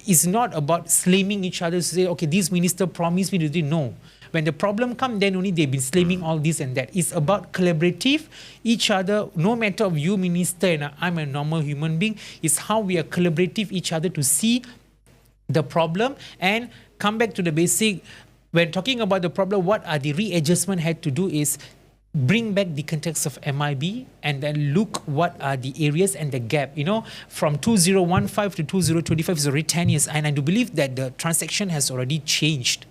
It's not about slamming each other to say, okay, this minister promised me to do. No. When the problem comes, then only they've been slamming all this and that. It's about collaborative, each other, no matter of you minister and I'm a normal human being, it's how we are collaborative each other to see the problem and come back to the basic. When talking about the problem, what are the readjustment had to do is bring back the context of MIB and then look what are the areas and the gap. From 2015 to 2025 is already 10 years, and I do believe that the transaction has already changed.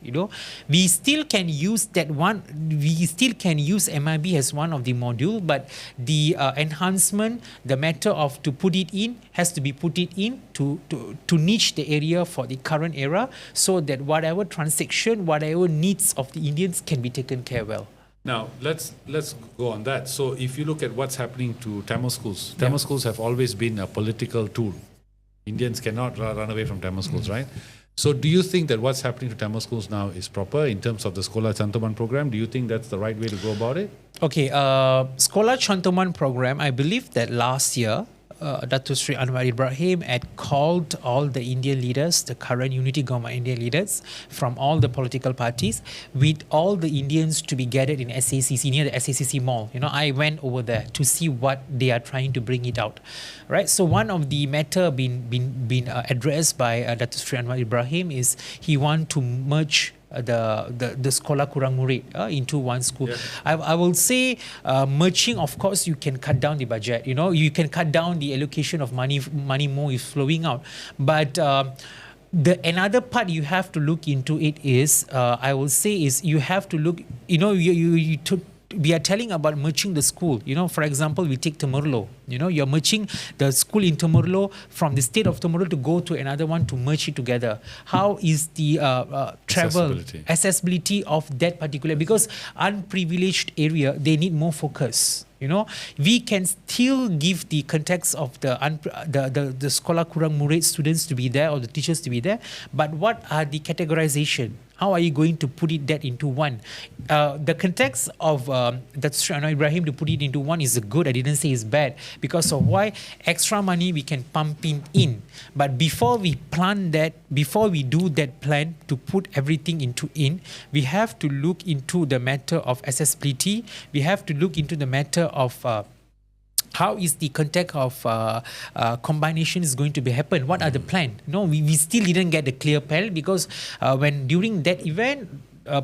We still can use that one. We still can use MIB as one of the module, but the enhancement, the matter of to put it in has to be put it in to niche the area for the current era, so that whatever transaction, whatever needs of the Indians can be taken care well. Now, let's go on that. So if you look at what's happening to Tamil schools, Tamil schools have always been a political tool. Indians cannot run away from Tamil schools, right? So do you think that what's happening to Tamil schools now is proper in terms of the Sekolah Chantuman program? Do you think that's the right way to go about it? Okay, Sekolah Chantuman program, I believe that last year, Datuk Sri Anwar Ibrahim had called all the Indian leaders, the current unity government Indian leaders from all the political parties, with all the Indians to be gathered in SACC, near the SACC mall. I went over there to see what they are trying to bring it out. Right. So one of the matter been addressed by Datuk Sri Anwar Ibrahim is he want to merge the sekolah kurang murid into one school. I will say merging, of course, you can cut down the budget. You can cut down the allocation of money more is flowing out. But the another part you have to look into it is, I will say, is you have to look, we are telling about merging the school. For example, we take Temerloh. You're merging the school in Temerloh from the state of Temerloh to go to another one to merge it together. How is the travel accessibility of that particular? Because unprivileged area, they need more focus. We can still give the context of the sekolah kurang murid students to be there or the teachers to be there. But what are the categorization? How are you going to put that into one? The context of that's Anwar Ibrahim to put it into one is good. I didn't say it's bad, because of why extra money we can pump in. But before we plan that, before we do that plan to put everything in, we have to look into the matter of accessibility. We have to look into the matter of how is the context of combination is going to be happen? What are the plan? We still didn't get the clear plan, because when during that event,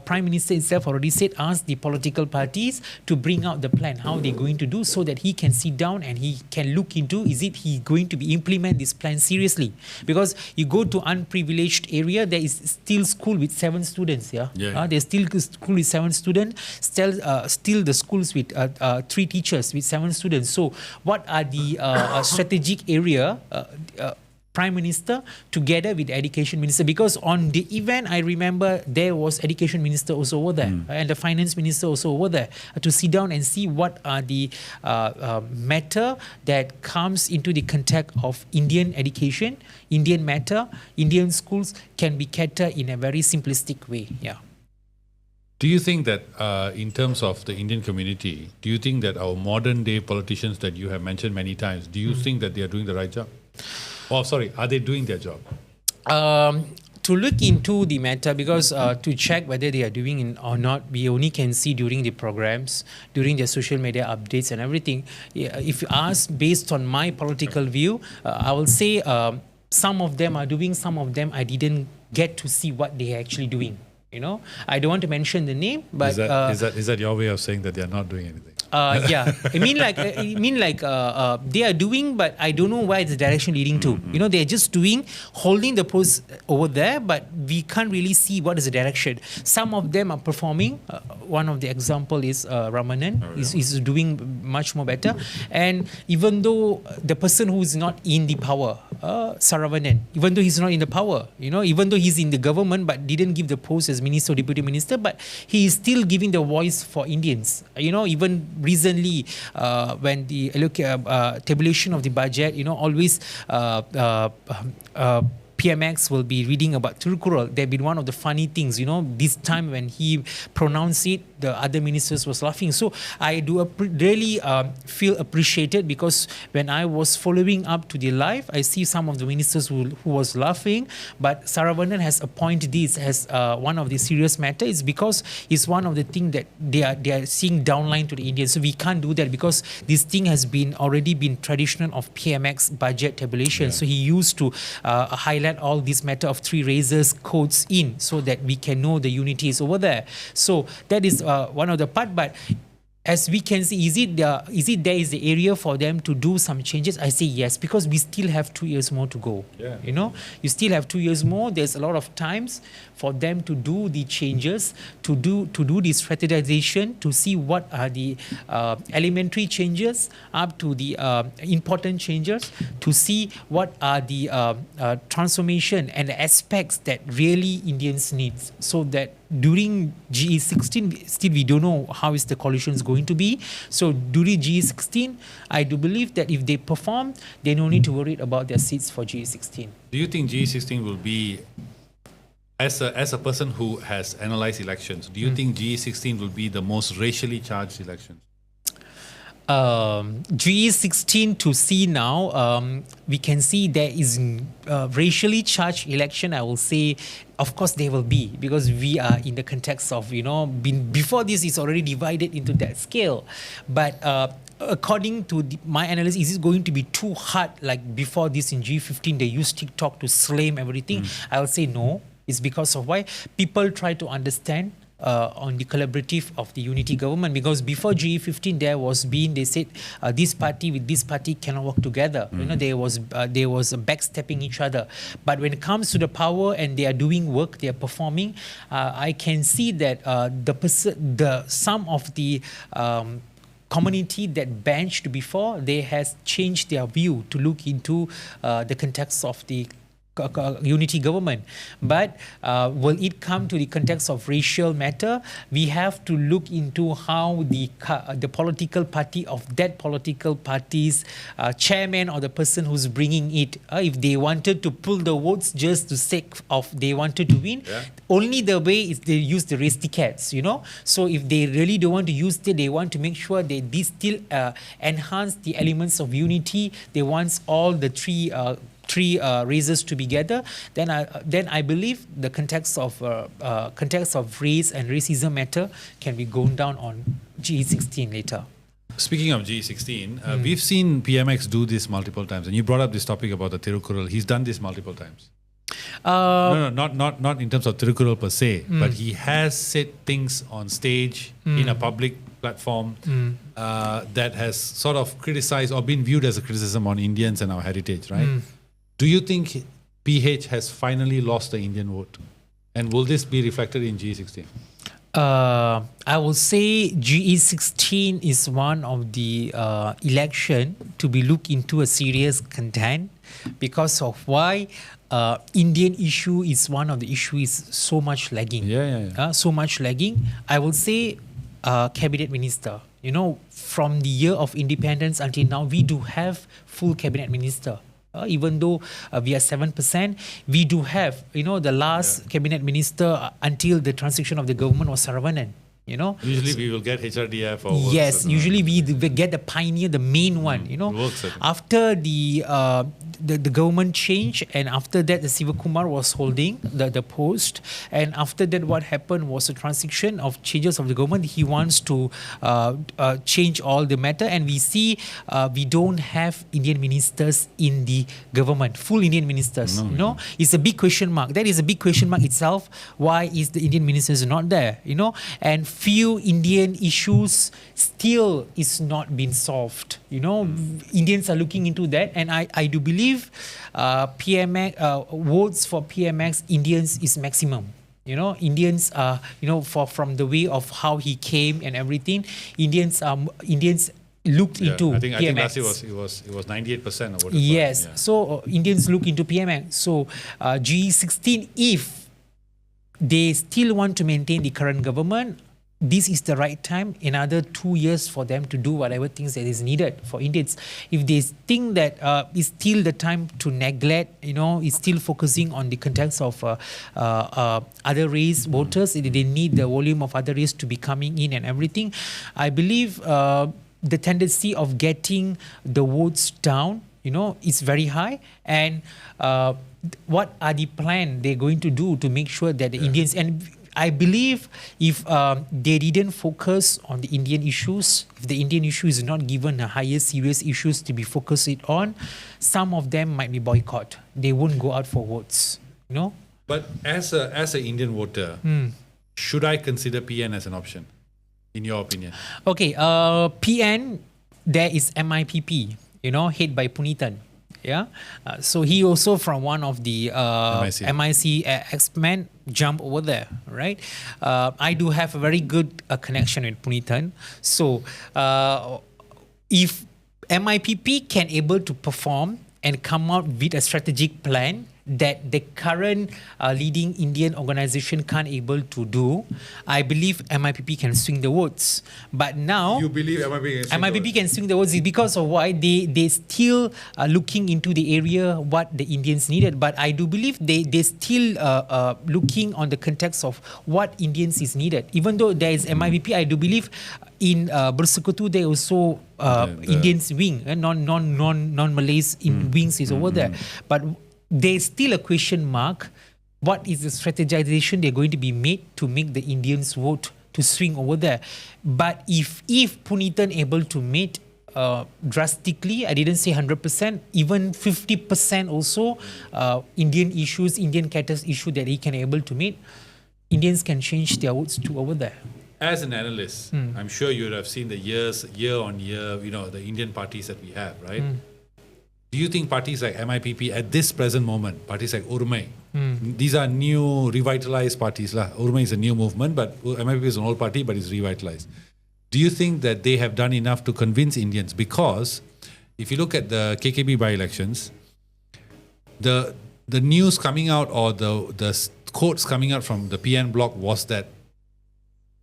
Prime Minister itself already said, ask the political parties to bring out the plan, how they're going to do, so that he can sit down and he can look into, is it he going to be implement this plan seriously? Because you go to unprivileged area, there is still school with 7 students. There's still school with 7 students, still the schools with 3 teachers with 7 students. So what are the strategic area Prime Minister together with the Education Minister? Because on the event, I remember there was Education Minister also over there, and the Finance Minister also over there, to sit down and see what are the matter that comes into the context of Indian education, Indian matter, Indian schools can be catered in a very simplistic way. Do you think that in terms of the Indian community, do you think that our modern day politicians that you have mentioned many times, do you think that they are doing the right job? Oh, sorry, are they doing their job? to look into the matter, because to check whether they are doing it or not, we only can see during the programs, during their social media updates and everything. If you ask based on my political view, I will say some of them are doing, some of them I didn't get to see what they are actually doing. I don't want to mention the name, but is that your way of saying that they are not doing anything? Yeah, I mean like they are doing, but I don't know where the direction leading to. They're just holding the post over there, but we can't really see what is the direction. Some of them are performing. One of the example is Ramanan. Is doing much more better. And even though the person who is not in the power, Saravanan, even though he's not in the power, even though he's in the government but didn't give the post as minister or deputy minister, but he is still giving the voice for Indians. Even recently, when the tabulation of the budget, always PMX will be reading about Tirukural. They've been one of the funny things, this time when he pronounced it, the other ministers was laughing. So I do really feel appreciated, because when I was following up to the live, I see some of the ministers who was laughing, but Saravanan has appointed this as one of the serious matter. It's because it's one of the things that they are seeing downline to the Indians. So we can't do that, because this thing has already been traditional of PMX budget tabulation. So he used to highlight all this matter of three razors codes in, so that we can know the unity is over there. So that is one of the part. But as we can see, is it there is the area for them to do some changes? I say yes, because we still have 2 years more to go. You still have 2 years more. There's a lot of times for them to do the changes, to do the strategization, to see what are the elementary changes up to the important changes, to see what are the transformation and aspects that really Indians need, so that during GE16, still we don't know how is the coalition is going to be. So during GE16, I do believe that if they perform, they no need to worry about their seats for GE16. Do you think GE16 will be, as a person who has analyzed elections, do you think GE16 will be the most racially charged elections? GE16 to see now, we can see there is racially charged election. I will say, of course, there will be, because we are in the context of, before this is already divided into that scale. But according to my analysis, is it going to be too hard like before this in G15? They used TikTok to slam everything. I will say no. It's because of why people try to understand on the collaborative of the unity government, because before GE15 they said this party with this party cannot work together. There was backstepping each other. But when it comes to the power and they are doing work, they are performing, I can see that some of the community that benched before, they has changed their view to look into the context of the unity government. But will it come to the context of racial matter? We have to look into how the political party of that political party's chairman or the person who's bringing it, if they wanted to pull the votes just to sake of they wanted to win, only the way is they use the race tickets, So if they really don't want to use it, they want to make sure that they still enhance the elements of unity. They want all the three races to be together, then I believe the context of race and racism matter can be gone down on GE16 later. Speaking of GE16, we've seen PMX do this multiple times, and you brought up this topic about the Tirukural. He's done this multiple times. No, not in terms of Tirukural per se, but he has said things on stage in a public platform that has sort of criticized or been viewed as a criticism on Indians and our heritage, right? Do you think PH has finally lost the Indian vote? And will this be reflected in GE16? I will say GE16 is one of the election to be looked into a serious content, because of why Indian issue is one of the issues so much lagging. So much lagging. I will say cabinet minister. From the year of independence until now, we do have full cabinet minister. Even though we are 7%, we do have, the last cabinet minister until the transition of the government was Saravanan. You know, Usually we will get HRDF or works yes, and, usually we get the pioneer, the main one. You know, works, I think. after the government change, and after that the Sivakumar was holding the post, and after that what happened was a transition of changes of the government. He wants to change all the matter, and we see we don't have Indian ministers in the government, full Indian ministers. No, you know, it's a big question mark. That is a big question mark itself. Why is the Indian ministers not there? You know, and few Indian issues still is not been solved. You know, Indians are looking into that, and I do believe PMX votes for PMX Indians is maximum. You know, Indians are, you know, from the way of how he came and everything, Indians looked into I think PMX. last year it was 98% of what. Yes, so Indians look into PMX. So G16, if they still want to maintain the current government, this is the right time, another 2 years for them to do whatever things that is needed for Indians. If they think that it's still the time to neglect, you know, it's still focusing on the context of other race voters, they need the volume of other race to be coming in and everything. I believe the tendency of getting the votes down, you know, is very high. And what are the plan they're going to do to make sure that the Indians, and I believe if they didn't focus on the Indian issues, if the Indian issue is not given the highest serious issues to be focused on, some of them might be boycott. They won't go out for votes, you know. But as an Indian voter, should I consider PN as an option, in your opinion? Okay, PN, there is MIPP, you know, head by Punitan. Yeah, so he also from one of the MIC X-Men jump over there, right? I do have a very good connection with Punitan. So if MIPP can able to perform and come out with a strategic plan that the current leading Indian organization can't able to do, I believe MIPP can swing the votes. But now You believe MIPP can swing the votes is because of why they still are looking into the area what the Indians needed. But I do believe they still looking on the context of what Indians is needed. Even though there is MIPP, I do believe in Bersekutu there also Indians wing, non-Malays in wings is over there. But there's still a question mark. What is the strategization they're going to be made to make the Indians vote to swing over there? But if Punitan able to make drastically, I didn't say 100%, even 50% also Indian issues, Indian caters issue that he can able to meet, Indians can change their votes to over there. As an analyst, I'm sure you would have seen the year on year, you know, the Indian parties that we have, right? Do you think parties like MIPP at this present moment, parties like Urmai, these are new revitalized parties lah. Urmai is a new movement, but MIPP is an old party, but it's revitalized. Do you think that they have done enough to convince Indians? Because if you look at the KKB by-elections, the news coming out or the quotes coming out from the PN bloc was that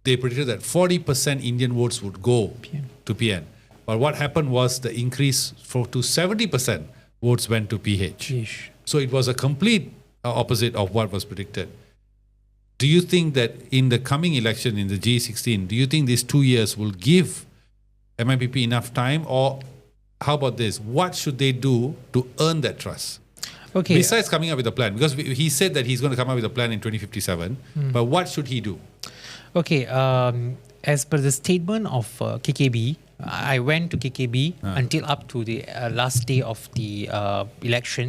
they predicted that 40% Indian votes would go to PN. But what happened was the increase to 70% votes went to PH. So it was a complete opposite of what was predicted. Do you think that in the coming election in the G16, do you think these 2 years will give MIPP enough time? Or how about this? What should they do to earn that trust? Okay. Besides coming up with a plan, because he said that he's going to come up with a plan in 2057, but what should he do? Okay, as per the statement of KKB, I went to KKB until up to the last day of the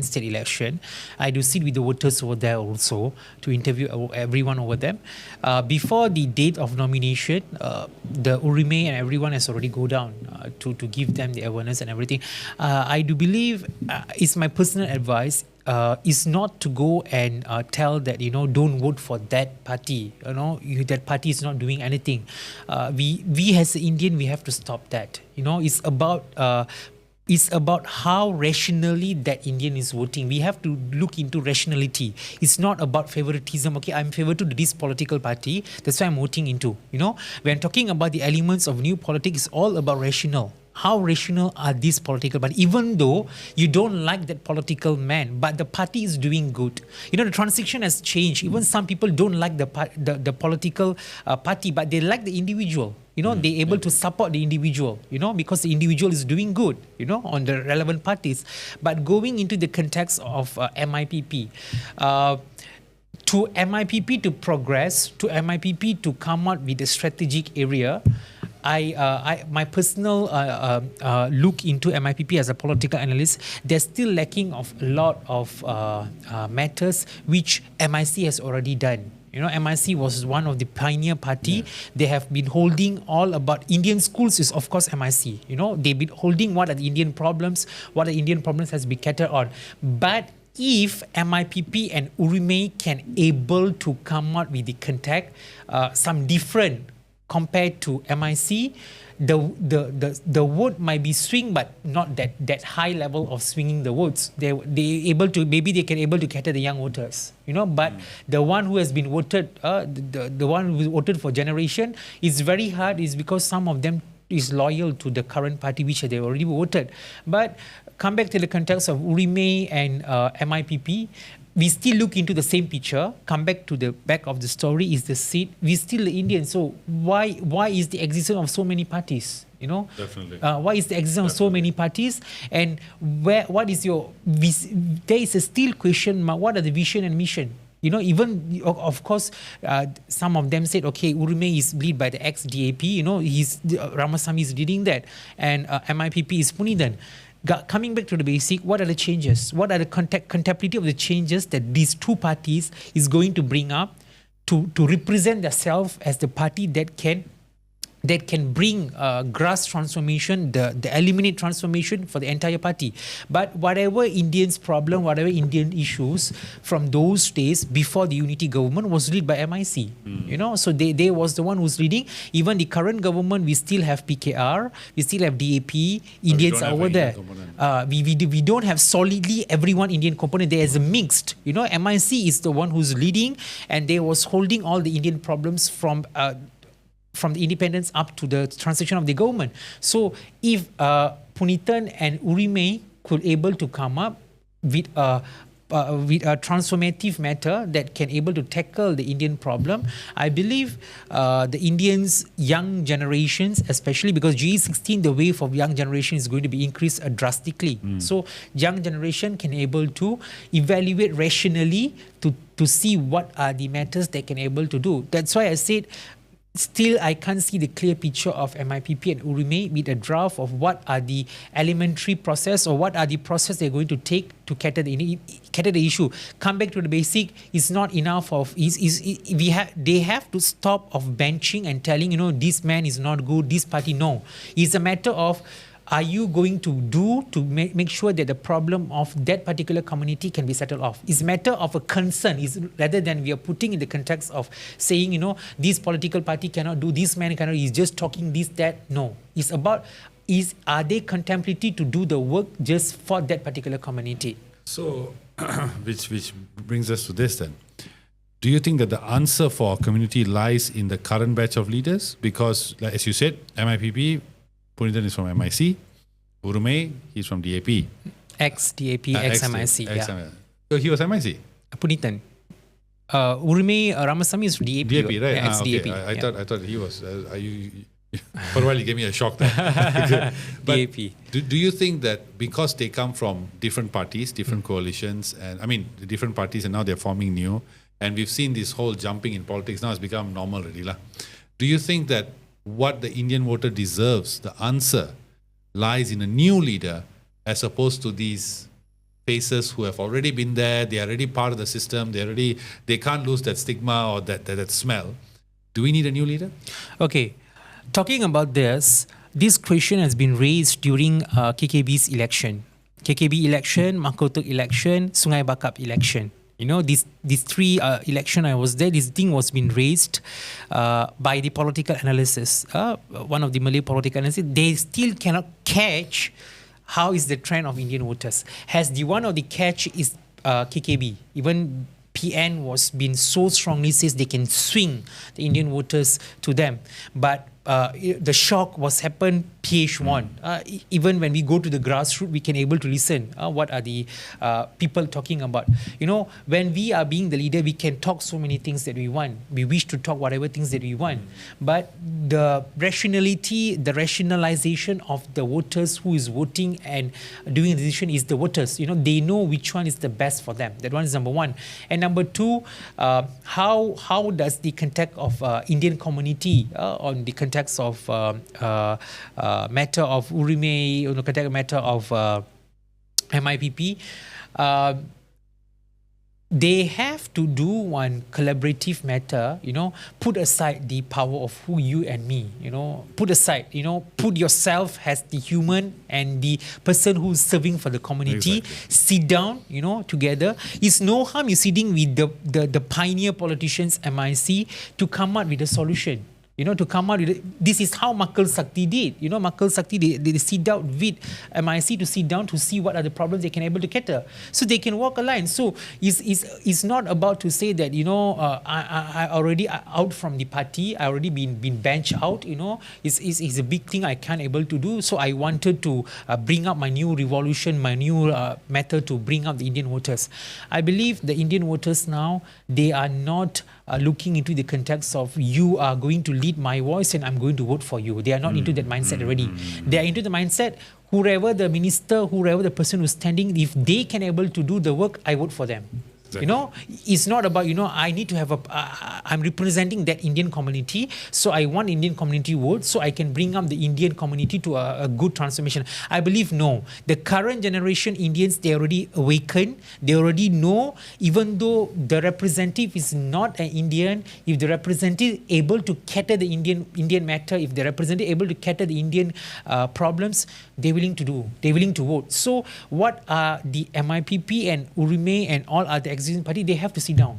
state election. I do sit with the voters over there also to interview everyone over there. Before the date of nomination, the Urime and everyone has already go down to give them the awareness and everything. I do believe, it's my personal advice, is not to go and tell that, you know, don't vote for that party. You know, that party is not doing anything. We as an Indian, we have to stop that. You know, it's about how rationally that Indian is voting. We have to look into rationality. It's not about favoritism. Okay, I'm favored to this political party, that's why I'm voting into. You know, when talking about the elements of new politics, it's all about rational. how rational are these political parties? Even though you don't like that political man, but the party is doing good. The transition has changed. Even some people don't like the political party, but they like the individual. They're able to support the individual, because the individual is doing good, on the relevant parties. But going into the context of MIPP, to MIPP to progress, to MIPP to come out with a strategic area, my personal look into MIPP as a political analyst, they're still lacking of a lot of matters which MIC has already done. MIC was one of the pioneer party. They have been holding all about Indian schools is of course MIC. They've been holding what are the Indian problems, has been catered on. But if MIPP and Urime can able to come out with the contact, some different compared to MIC, the vote might be swing, but not that high level of swinging the votes. They can able to cater the young voters, But the one who has been voted, the one who voted for generation, is very hard. Is because some of them is loyal to the current party which they already voted. But come back to the context of Urime and MIPP. We still look into the same picture. Come back to the back of the story is the seat. We still the Indian. So why is the existence of so many parties? Definitely. Why is the existence of so many parties? And what is your? There is a still question. What are the vision and mission? Even of course, some of them said, okay, Urime is led by the ex-DAP. Ramasamy is leading that, and MIPP is Punidan. Coming back to the basic, what are the changes? What are the contemplative of the changes that these two parties is going to bring up to represent themselves as the party that can bring grass transformation, the eliminate transformation for the entire party. But whatever Indians' problem, whatever Indian issues from those days before the unity government was led by MIC. So they was the one who's leading. Even the current government, we still have PKR, we still have DAP, Indians are over there. We don't have solidly everyone Indian component. There is a mixed. MIC is the one who's leading, and they was holding all the Indian problems from the independence up to the transition of the government. So if Punitan and Urime could able to come up with a transformative matter that can able to tackle the Indian problem, I believe the Indians' young generations, especially because G16, the wave of young generation is going to be increased drastically. So young generation can able to evaluate rationally to see what are the matters they can able to do. That's why I said, still, I can't see the clear picture of MIPP and Urime with a draft of what are the elementary process or what are the process they're going to take to cater the issue. Come back to the basic. It's not enough of they have to stop of benching and telling this man is not good, this party no. It's a matter of, are you going to do to make sure that the problem of that particular community can be settled off? It's a matter of a concern, rather than we are putting in the context of saying, this political party cannot do, this man cannot, he's just talking this, that. No. It's about, are they contemplative to do the work just for that particular community? So, which brings us to this then. Do you think that the answer for our community lies in the current batch of leaders? Because, as you said, MIPP, Punitan is from MIC. Urime, he's from DAP. Ex-DAP, ex-MIC. Yeah. So he was MIC? Punitan. Urime Ramasamy is DAP. DAP, right? Ex-DAP. Okay. I thought he was. For a while, you gave me a shock there. But DAP. Do you think that because they come from different parties, different coalitions, and the different parties, and now they're forming new, and we've seen this whole jumping in politics, now it's become normal already. Do you think that what the Indian voter deserves, the answer, lies in a new leader as opposed to these faces who have already been there, they are already part of the system, they can't lose that stigma or that smell? Do we need a new leader? Okay. Talking about this question has been raised during KKB's election. KKB election, Makotuk election, Sungai Bakap election. These three election I was there, this thing was being raised by the political analysts. One of the Malay political analysts, they still cannot catch how is the trend of Indian voters. One of the catch is KKB. Even PN was being so strongly says they can swing the Indian voters to them. But the shock was happened PH1. Even when we go to the grassroots, we can able to listen. What are the people talking about? When we are being the leader, we can talk so many things that we want. We wish to talk whatever things that we want. But the rationality, the rationalization of the voters who is voting and doing the decision is the voters. They know which one is the best for them. That one is number one. And number two, how does the context of Indian community on the context of matter of Urime, on the context matter of MIPP, they have to do one collaborative matter, put aside the power of who you and me, put aside, put yourself as the human and the person who's serving for the community, sit down, together. It's no harm you sitting with the pioneer politicians, MIC, to come up with a solution. To come out with this is how Makal Sakti did. Makal Sakti, they sit down with MIC to sit down to see what are the problems they can able to cater. So they can walk a line. So it's not about to say that, I already out from the party, I already been benched out, It's a big thing I can't able to do. So I wanted to bring up my new revolution, my new method to bring up the Indian voters. I believe the Indian voters now, they are not looking into the context of you are going to lead my voice and I'm going to vote for you. They are not into that mindset already. They are into the mindset, whoever the minister, whoever the person who's standing, if they can able to do the work, I vote for them. It's not about, I need to have I'm representing that Indian community, so I want Indian community vote, so I can bring up the Indian community to a good transformation. I believe no. The current generation Indians, they already awakened. They already know, even though the representative is not an Indian, if the representative able to cater the Indian matter, if the representative able to cater the Indian problems, they're willing to do. They're willing to vote. So what are the MIPP and Urime and all other existing party, they have to sit down.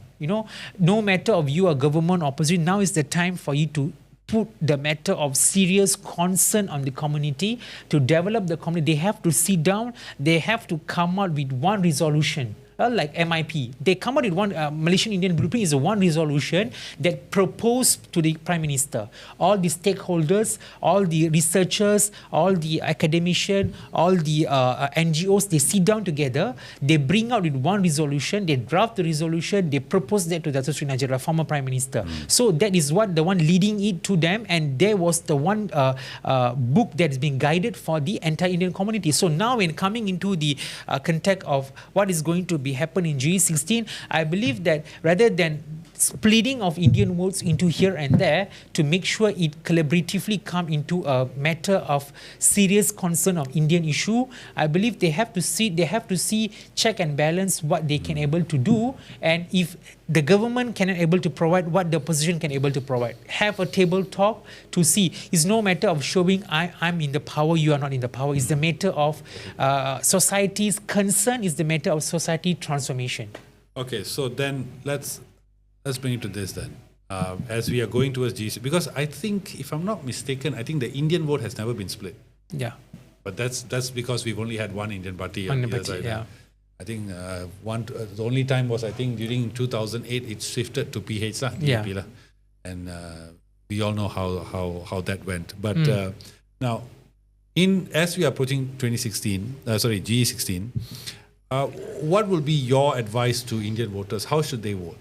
No matter of you are government or opposition, now is the time for you to put the matter of serious concern on the community, to develop the community. They have to sit down, they have to come out with one resolution. Like MIP, they come out with one Malaysian-Indian blueprint is a one resolution that proposed to the Prime Minister. All the stakeholders, all the researchers, all the academicians, all the NGOs, they sit down together, they bring out with one resolution, they draft the resolution, they propose that to Dato' Sri Najib, former Prime Minister. So that is what the one leading it to them, and there was the one book that is being guided for the entire Indian community. So now when coming into the context of what is going to be happen in G16, I believe that rather than splitting of Indian votes into here and there, to make sure it collaboratively come into a matter of serious concern of Indian issue, I believe they have to see check and balance what they can able to do, and if the government cannot able to provide what the opposition can able to provide, have a table talk to see. It's no matter of showing I'm in the power, you are not in the power. It's the matter of society's concern, is the matter of society transformation. Okay, so then let's bring it to this then. As we are going towards GC, because I think, if I'm not mistaken, I think the Indian vote has never been split. Yeah. But that's because we've only had one Indian party. One Indian party, yeah. I think the only time was, I think, during 2008, it shifted to PH lah, yeah. DAP lah. And we all know how that went. But now, as we are approaching G16, what will be your advice to Indian voters? How should they vote?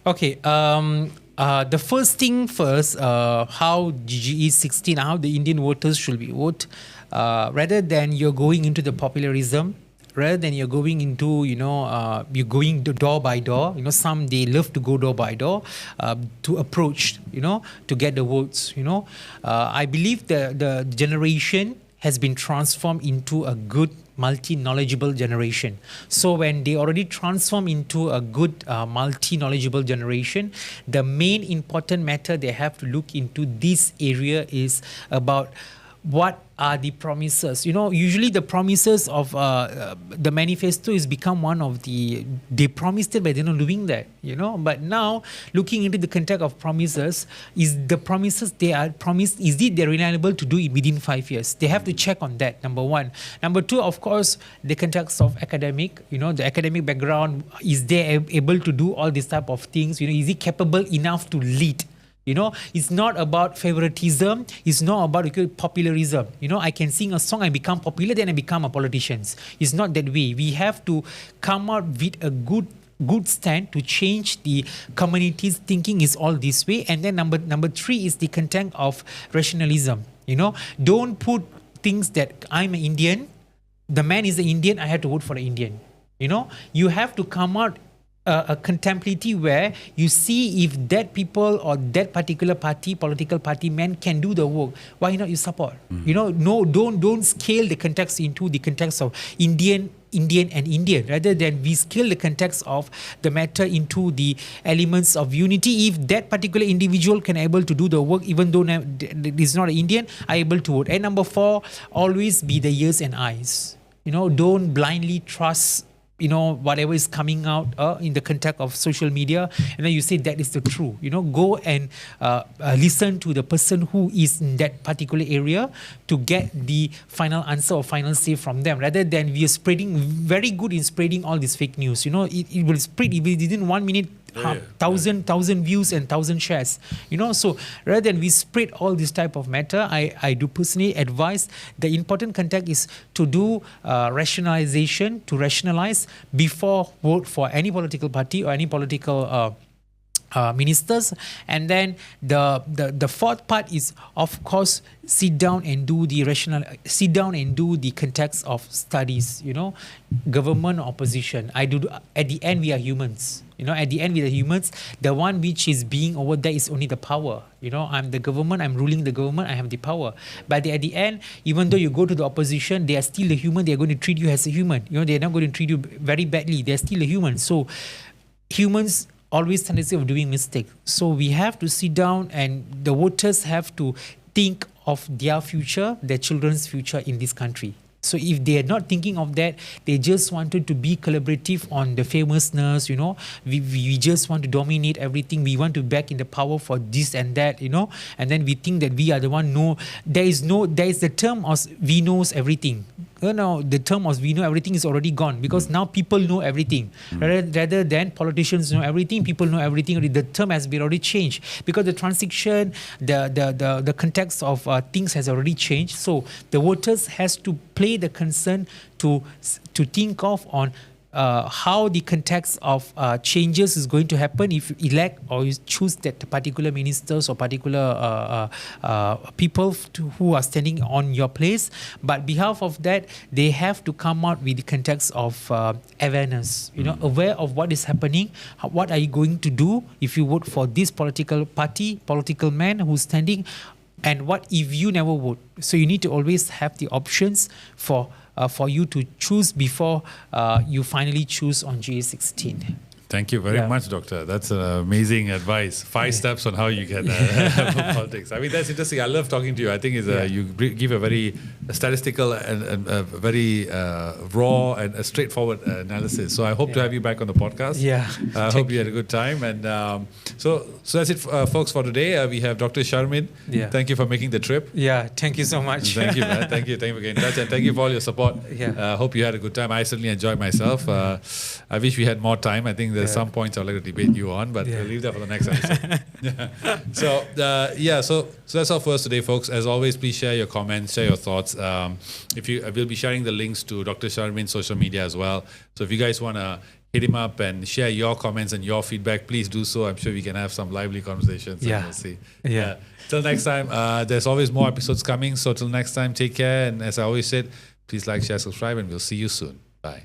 Okay, the first thing first, how GE16, how the Indian voters should be vote, rather than you're going into the popularism, rather than you're going into, you're going door by door, some they love to go door by door to approach, to get the votes, I believe the generation has been transformed into a good multi-knowledgeable generation. So when they already transform into a good multi-knowledgeable generation, the main important matter they have to look into this area is about what are the promises. Usually the promises of the manifesto is become one of they promised it but they're not doing that, But now, looking into the context of promises, is the promises they are promised, is it they're reliable to do it within 5 years? They have to check on that, number one. Number two, of course, the context of academic, the academic background, is they able to do all these type of things? Is he capable enough to lead? It's not about favoritism. It's not about popularism. I can sing a song, I become popular, then I become a politician. It's not that way. We have to come out with a good stand to change the community's thinking is all this way. And then number 3 is the content of rationalism. Don't put things that I'm an Indian, the man is an Indian, I have to vote for the Indian. You have to come out a contemplative where you see if that people or that particular political party man can do the work. Why not you support? No, don't scale the context into the context of Indian and Indian, rather than we scale the context of the matter into the elements of unity. If that particular individual can able to do the work, even though is not an Indian, are able to vote. And number 4, always be the ears and eyes. Don't blindly trust whatever is coming out in the context of social media, and then you say that is the truth. Go and listen to the person who is in that particular area to get the final answer or final say from them, rather than we are very good in spreading all this fake news. It will spread within 1 minute. 1,000 views and 1,000 shares. So rather than we spread all this type of matter, I do personally advise the important contact is to do rationalization, to rationalize before vote for any political party or any political ministers. And then the 4th part is, of course, sit down and do the context of studies. Government, opposition. At the end we are humans. At the end we are humans. The one which is being over there is only the power. I'm the government, I'm ruling the government, I have the power. But at the end, even though you go to the opposition, they are still a human. They are going to treat you as a human. They are not going to treat you very badly. They are still a human. So humans always tendency of doing mistake. So we have to sit down, and the voters have to think of their future, their children's future in this country. So if they are not thinking of that, they just wanted to be collaborative on the famousness, we just want to dominate everything. We want to back in the power for this and that, and then we think that we are the one. No, there is the term of we knows everything. The term of we know everything is already gone, because now people know everything. Rather than politicians know everything, people know everything. The term has been already changed because the transition, the context of things has already changed. So the voters has to play the concern to think of on how the context of changes is going to happen if you elect or you choose that particular ministers or particular people who are standing on your place. But behalf of that, they have to come out with the context of awareness, aware of what is happening. What are you going to do if you vote for this political party, political man who's standing, and what if you never vote? So you need to always have the options for you to choose before you finally choose on GA16. Thank you very much, Doctor. That's amazing advice. 5 steps on how you can politics. I mean, that's interesting. I love talking to you. I think you give a very statistical and very raw and a straightforward analysis. So I hope to have you back on the podcast. I hope you had a good time. And so that's it, folks, for today. We have Dr. Sharmin. Thank you for making the trip. Thank you so much. Thank you, man. Thank you for getting in touch, and thank you for all your support. Hope you had a good time. I certainly enjoyed myself. I wish we had more time. I think there's some points I'd like to debate you on, but we'll leave that for the next episode. So that's all for us today, folks. As always, please share your comments, share your thoughts. We'll be sharing the links to Dr. Sharmin's social media as well. So if you guys want to hit him up and share your comments and your feedback, please do so. I'm sure we can have some lively conversations. And we'll see. Till next time, there's always more episodes coming. So till next time, take care. And as I always said, please like, share, subscribe, and we'll see you soon. Bye.